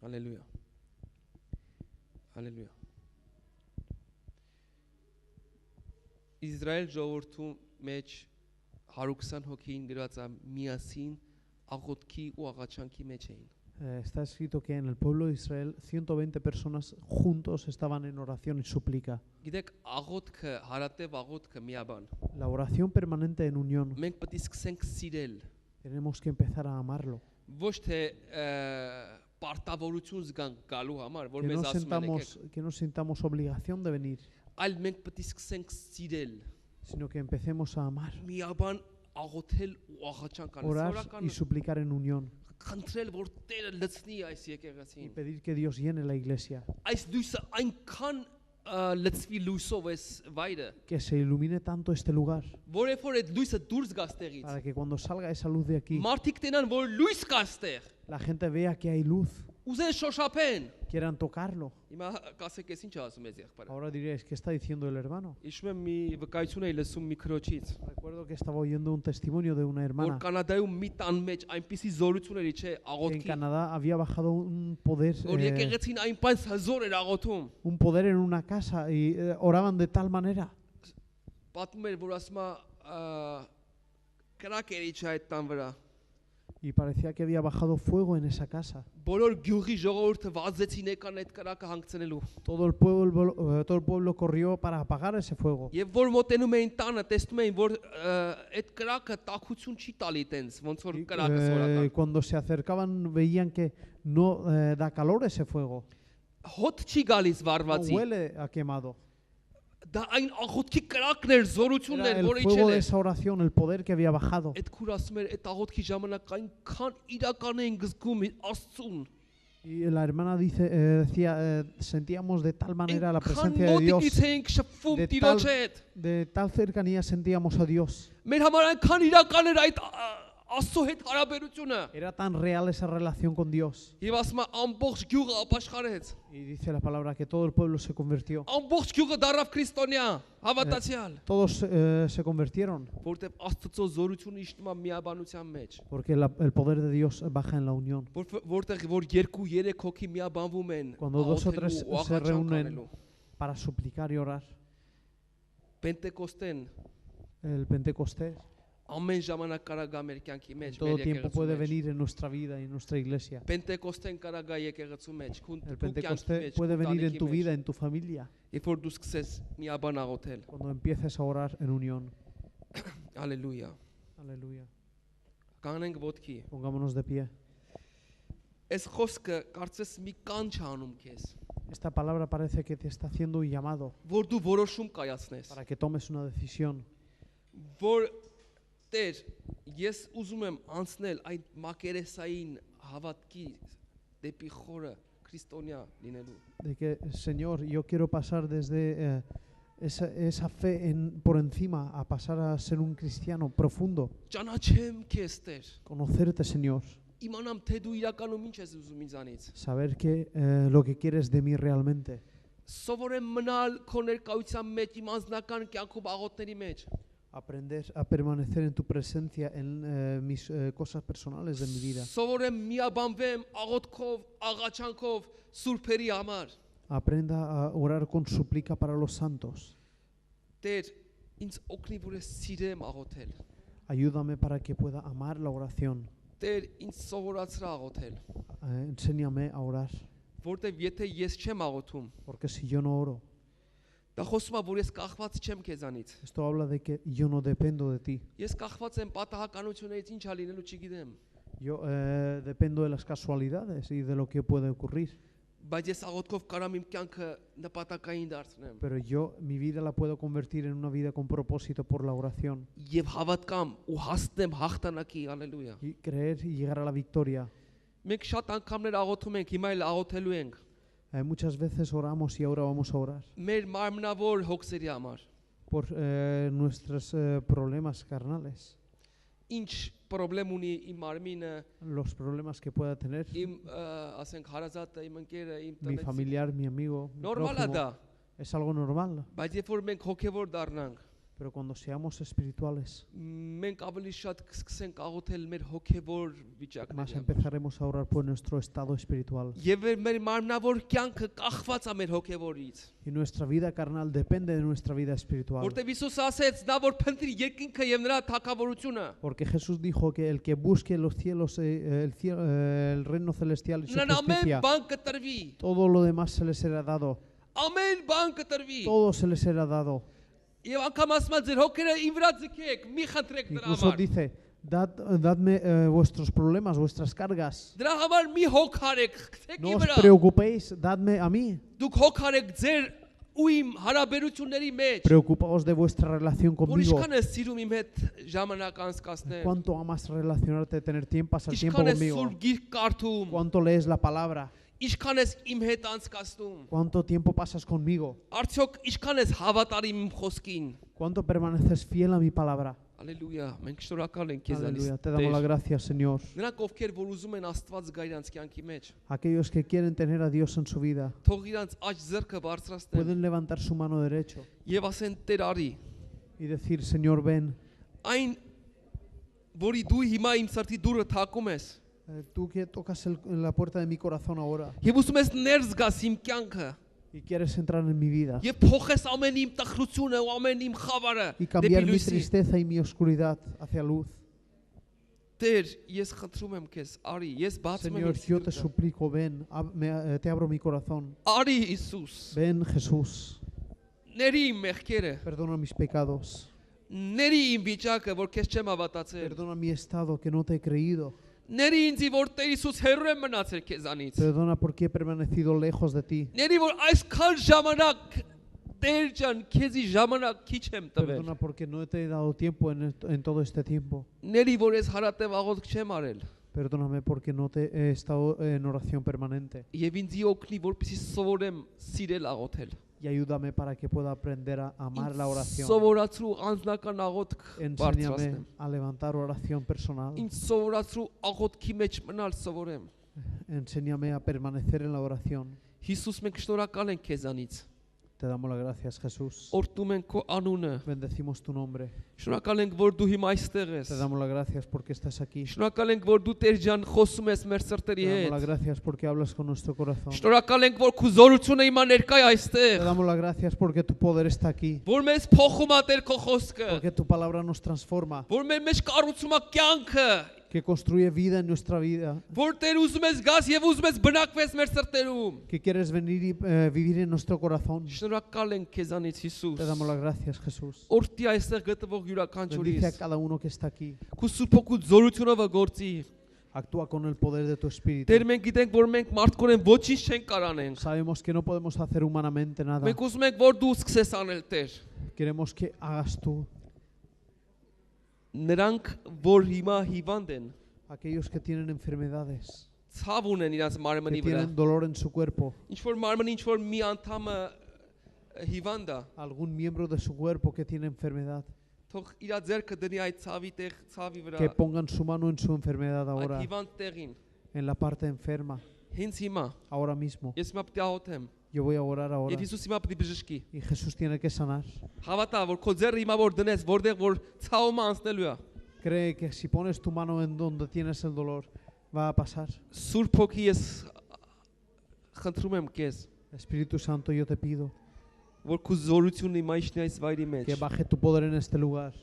Հալելույա Հալելույա Իսրայել ժողովրդու մեջ 120 հոգին գրված է միասին աղոթքի ու աղաչանքի մեջ էին Está escrito que en el pueblo de Israel 120 personas juntos estaban en oración y súplica. գիտեք աղոթքը հարատև աղոթքը միաբան La oración permanente en unión, մենք պետք է սկսենք սիրել tenemos que empezar a amarlo. ոչ թե պարտավորություն զգանք գալու համար որ մեզ ասում են եկեք Que no sintamos obligación de venir, այլ մենք պետք է սկսենք սիրել sino que empecemos a amar, միաբան աղոթել ու աղաչանք անել orar սովորական y suplicar en unión խնդրել որ Տերը լցնի այս y եկեղեցին pedir que Dios llene la iglesia, այս լույսը այնքան լցվի լույսով այս վայրը que se ilumine tanto este lugar, որովհետև որ այդ լույսը դուրս գա ստեղից para que cuando salga esa luz de aquí, մարդիկ տենան որ լույս կա ստեղ la gente vea que hay luz, ուզեն շոշափեն quieran tocarlo. հիմա կասեք ես ինչ ասում ես եղբայր Ahora diréis, ¿qué está diciendo el hermano? հիշում եմ մի վկայություն էի լսում մի քրոջից Recuerdo que estaba oyendo un testimonio de una որ hermana կանադայում մի տան մեջ այնպիսի զորություն էր չէ que en աղոթքի Canadá había bajado un poder, որ եկեղեցին այնպես հզոր էր աղոթում un poder en una casa y oraban de tal manera. պատմում էր որ ասում է կրակ էր իջա այդ տան վրա Y parecía que había bajado fuego en esa casa. բոլոր գյուղի ժողովուրդը վազեցին եկան այդ կրակը հանգցնելու Todo el pueblo corrió para apagar ese fuego. Եվ որ մոտենում էին տանը, տեսնում էին, որ այդ կրակը տաքություն չի տալի տենց, ոնց որ կրակը սորական։ Cuando se acercaban veían que no da calor ese fuego. Հոտ չի գալիս No վառվածի։ huele a quemado. Դա այն աղոթքի կրակն էր, զորությունն Era էր, el որը fuego իջել de էր։ esa oración, el poder que había bajado. Այդ քուր ասում էր, այդ աղոթքի ժամանակ այնքան իրական էին գզգում Աստծուն։ Y la hermana decía, sentíamos de tal manera la Այնքան presencia de Dios, մոտիկից էինք շփվում de Տիրոջ հետ։ de tal cercanía sentíamos a Dios. Մեր համար այնքան իրական էր այդ Աստծո հետ հարաբերությունը։ Era tan real esa relación con Dios. Եվ ասում է ամբողջ գյուղը ապաշխարեց։ Y dice la palabra que todo el pueblo se convirtió. Ամբողջ գյուղը դարավ քրիստոնյա, հավատացյալ։ Todos se convirtieron Որտեւ Աստծո զորությունը իշտում է միաբանության մեջ։ porque el poder de Dios baja en la unión. Որտեղ որ 2-3 հոգի միաբանվում են, Cuando dos o tres աղոթելու ու se աղաչանք reúnen անելու։ para suplicar y orar. Պենտեկոստեն El Pentecostés ամեն ժամանակ կարա գա մեր կյանքի մեջ, en todo մեր tiempo puede եկեղեցու մեջ։ venir en nuestra vida y en nuestra iglesia. Պենտեկոստեն կարա գա եկեղեցու մեջ, քուն El կյանքի Pentecostés մեջ, puede venir en տանիքի tu vida, մեջ։ en tu familia, Երբ որ դու սկսես միաբան աղոթել։ cuando empieces a orar en unión. Հալելույա։ Aleluya. Կանենք ոտքի։ Pongámonos de pie. Այս խոսքը կարծես մի կանչ անում քեզ, Esta palabra parece que te está haciendo un llamado որ դու որոշում կայացնես։ para que tomes una decisión. Որ Տեր, ես ուզում եմ անցնել այդ մակերեսային հավատքի դեպի խորը քրիստոնյա լինելու։ De que, Señor, yo quiero pasar desde esa fe por encima a pasar a ser un cristiano profundo. Ճանաչեմ քեզ Տեր։ Conocerte, Señor. Իմանամ թե դու իրականում ինչ ես ուզում ինձանից։ Saber que lo que quieres de mí realmente. Սովորեմ մնալ քո ներկայության մեջ իմ անձնական կյանքում աղոթների մեջ։ Aprender a permanecer en tu presencia en mis cosas personales de mi vida. Սովորեմ միաբանվեմ աղոթքով, աղաչանքով սուրբերի համար։ Aprenda a orar con súplica para los santos. Տեր, ինձ օգնի, որ ես սիրեմ աղոթել։ Ayúdame para que pueda amar la oración. Տեր, ինձ սովորացրա աղոթել, Enséñame a orar, որտեվ եթե ես չեմ աղոթում, porque si yo no oro, դա խոսում է, որ ես կախված չեմ քեզանից։ esto habla de que yo no dependo de ti. Ես կախված եմ պատահականություններից, ինչ ա լինելու չգիտեմ։ Yo dependo de las casualidades y de lo que puede ocurrir. Բայց ես աղոթքով կարամ իմ կյանքը նպատակային դարձնեմ։ Pero yo mi vida la puedo convertir en una vida con propósito por la oración. Եվ հավատկամ ու հասնեմ հաղթանակի, հալելույա։ Y creer y llegar a la victoria. Մենք շատ անգամներ աղոթում ենք, հիմա էլ աղոթելու ենք։ Muchas veces oramos y ahora vamos a orar Մեր մարմնավոր հոգսերի համար։ por nuestros problemas carnales, Ինչ պրոբլեմ ունի իմ մարմինը, los problemas que pueda tener իմ ասենք հարազատը, իմ ընկերը, իմ mi տնեցի։ familiar, mi amigo, mi Նորմալ է դա, prójimo. Es algo normal, բայց երբ որ մենք հոգևոր դառնանք, pero cuando seamos espirituales, մենք ավելի շատ կսկսենք աղոթել մեր հոգևոր más վիճակների։ empezaremos a orar por nuestro estado espiritual. Եվ մեր մարմնավոր կյանքը կախված է մեր հոգևորից։ Y nuestra vida carnal depende de nuestra vida espiritual. Որտեւ Հիսուս ասեց, նա որ փնտրի երկինքը եւ նրա թագավորությունը, Porque Jesús dijo que el que busque los cielos, el reino celestial y su նրան ամեն justicia, բան կտրվի, todo lo demás se les será dado. ամեն բան կտրվի։ Todo se les será dado. Եվ անգամ ասում է ձեր հոգերը իմ վրա ձգեք, մի խնդրեք դրա Incluso համար։ dice, dadme vuestros problemas, vuestras cargas. Դրա համար մի հոգարեք, գցեք No իմ os վրա։ preocupéis, dadme a mí. Դուք հոգարեք ձեր ու իմ հարաբերությունների մեջ։ Preocupaos de vuestra relación Որ conmigo. ինչքան ես սիրում իմ հետ ժամանակ անցկացնել։ Cuánto amas relacionarte, tener tiempo, pasar tiempo Ինչքան ես conmigo. սուրբ գիրք կարդում։ Cuánto lees la palabra. Ինչքան ես իմ հետ անցկացնում։ Cuánto tiempo pasas conmigo. Արդյոք ինչքան ես հավատարիմ իմ խոսքին։ Cuánto permaneces fiel a mi palabra. Հալելույա, մենք շնորհակալ ենք քեզ Aleluya. Te damos las gracias, Señor. Նրանք ովքեր որ ուզում են Աստված գա իրանց կյանքի մեջ, Aquellos que quieren tener a Dios en su vida թող իրանց աջ ձեռքը բարձրացնեն pueden levantar su mano derecho եւ ասեն Տեր արի, y decir, Señor, ven. այն որի դու հիմա իմ սրտի դուռը թակում ես, Tú que tocas la puerta de mi corazón ahora եւ ուզում ես ներս գաս իմ կյանքը, y quieres entrar en mi vida եւ փոխես ամեն իմ տխրությունը ու ամեն իմ խավարը y դեպի cambiar mi լույսի։ tristeza y mi oscuridad hacia luz. Տեր, ես խնդրում եմ քեզ, արի, ես բացում եմ Señor, իմ yo te սիրտը։ suplico, ven, te abro mi corazón. Արի Հիսուս, Ven, Jesús, ների իմ մեղքերը, perdona mis pecados, ների իմ վիճակը, որ քեզ չեմ հավատացել։ perdona mi estado que no te he creído, Ների ինձ, որ Տեր Հիսուս հեռու եմ մնացել քեզանից։ perdona porque he permanecido lejos de ti, Ների որ այսքան ժամանակ Տեր ջան, քեզի ժամանակ քիչ եմ տվել։ perdona porque no te he dado tiempo en todo este tiempo, Ների որ ես հարատև աղոթք չեմ արել։ perdóname porque no te he estado en oración permanente Եվ ինձ օգնի, որպեսզի սովորեմ սիրել աղոթել։ y ayúdame para que pueda aprender a amar la oración. Սովորացրու անձնական աղոթք Enséñame բարձրացնեմ։ a levantar oración personal. Ինձ սովորացրու աղոթքի մեջ մնալ սովորեմ։ Enséñame a permanecer en la oración. Հիսուս, մենք շնորհակալ ենք քեզանից։ Te damos las gracias, Jesús. Օրհնում ենք քո անունը։ Bendecimos tu nombre. Շնորհակալ ենք, որ դու հիմա այստեղ ես։ Te damos las gracias porque estás aquí. Շնորհակալ ենք, որ դու Տեր ջան խոսում ես մեր սրտերի Te damos las հետ։ gracias porque hablas con nuestro corazón. Շնորհակալ ենք, որ քո զորությունը հիմա ներկա է Te այստեղ։ damos las gracias porque tu poder está aquí. Որ մեզ փոխում է Տեր քո խոսքը։ Porque tu palabra nos transforma. Որ մեր մեջ կառուցում է կյանքը։ Que construye vida en nuestra vida. Որ Տեր ուզում ես գաս եւ ուզում ես բնակվես մեր սրտերում։ Que quieres venir y vivir en nuestro corazón. Շնորհակալ ենք քեզանից Հիսուս։ Te damos las gracias, Jesús. Օրդի այստեղ գտնվող Bendice յուրաքանչյուրիս։ a cada uno que está aquí. Քո սուրբ ոգու զորությունը վգործի։ Actúa con el poder de tu espíritu. Տեր մենք գիտենք, որ մենք մարդկորեն ոչինչ չենք կարանենք։ Sabemos que no podemos hacer humanamente nada. Մենք ուզում ենք, որ դու սկսես անել Տեր։ Queremos que hagas tú. Նրանք, որ հիմա հիվանդ են, Aquellos que tienen enfermedades, ցավ ունեն իրաց que մարմնի վրա։ tienen dolor en su cuerpo, Ինչ որ մարմնի ինչ որ մի անդամը հիվանդ է, algún miembro de su cuerpo que tiene enfermedad, թող իր ձեռքը դնի այդ ցավի տեղ, ցավի վրա, que pongan su mano en su enfermedad այդ ahora, հիվանդ տեղին։ en la parte enferma, Հենց հիմա ahora mismo. ես մա պետք է աղոթեմ, Yo voy a orar ahora. Եվ Հիսուս հիմա պետք է բժշկի։ Y Jesús tiene que sanar. Հավատա, որ քո ձեռը հիմա որ դնես, որտեղ որ ցավը անցնելու է։ Cree que si pones tu mano en donde tienes el dolor, va a pasar. Սուրբ Հոգի ես խնդրում եմ քեզ, Espíritu Santo, yo te pido որ քո զորությունը հիմա իշնի այս վայրի մեջ։ que baje tu poder en este lugar.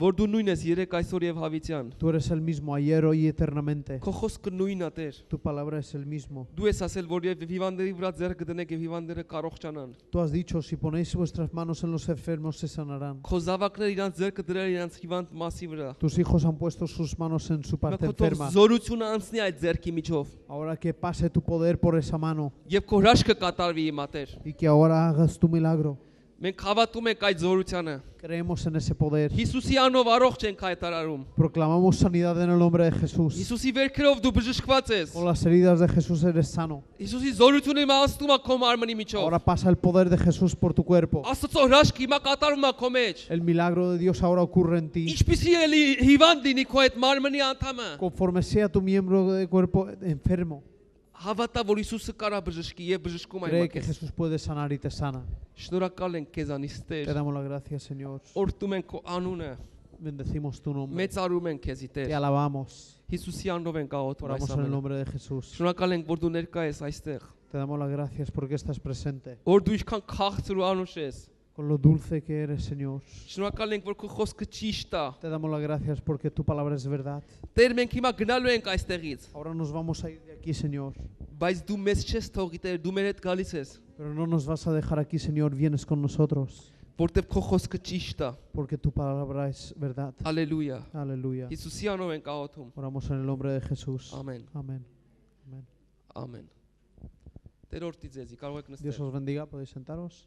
Որ դու նույն ես երեք այսօր եւ հավիտյան։ Tú eres el mismo ayer, hoy y eternamente. Քո խոսքը նույնն է Տեր։ Tu palabra es el mismo. Դու ես ասել, որ եւ հիվանդների վրա ձեռքը դնեք եւ հիվանդները կարողանան։ Tú has dicho, si ponéis vuestras manos en los enfermos, se sanarán. Քո զավակները իրանց ձեռքը դրել իրանց հիվանդ մասի վրա։ Tus hijos han puesto sus manos en su parte Քո թող enferma. զորությունը անցնի այդ ձեռքի միջով։ Ahora que pase tu poder por esa mano Եվ քո հրաշքը կատարվի հիմա Տեր։ y que ahora hagas tu milagro. Մենք հավատում ենք այդ զորությանը։ Creemos en ese poder. Հիսուսի անով առողջ ենք հայտարարում։ Proclamamos sanidad en el nombre de Jesús. Հիսուսի վերքերով դու բժշկված ես։ Con las heridas de Jesús eres sano. Հիսուսի զորությունը հիմա անցնում է քո մարմնի միջով։ Ahora pasa el poder de Jesús por tu cuerpo. Աստծո հրաշքը հիմա կատարվում է քո մեջ։ El milagro de Dios ahora ocurre en ti. Ինչպեսի է հիվանդ լինի քո այդ մարմնի անդամը։ Conforme sea tu miembro de cuerpo enfermo, Հավատա, որ Հիսուսը կարա բժշկի եւ բժշկում է cree հիմա que քեզ։ Jesús puede sanar y te sana. Շնորհակալ ենք քեզանից Te Տեր։ damos las gracias, Señor. Օրհնում ենք քո անունը։ Bendecimos tu nombre. Մեծարում ենք քեզի Te Տեր։ alabamos. Հիսուսի անունով ենք աղոթում այս Oramos en el ամենը։ nombre de Jesús. Շնորհակալ ենք, որ դու ներկա ես այստեղ։ Te damos las gracias porque estás presente. Որ դու ինչքան քաղցր ու անուշ ես։ Con lo dulce que eres, Señor. Շնորհակալ ենք, որ քո խոսքը ճիշտ է։ Te damos las gracias porque tu palabra es verdad. Տեր, մենք հիմա գնալու ենք այստեղից։ Ahora nos vamos a ir de aquí, Señor. Բայց դու մեզ չես թողի Տեր, դու մեր հետ գալիս ես։ Pero no nos vas a dejar aquí, Señor. Vienes con nosotros. Որտեվ քո խոսքը ճիշտ է։ Porque tu palabra es verdad. Հալելույա։ Aleluya. Հիսուսի անունով ենք աղոթում։ Oramos en el nombre de Jesús. Ամեն։ Amén. Amén. Ամեն։ Տեր օրհնի ձեզ, կարող եք Dios նստել։ os bendiga. Podéis sentaros.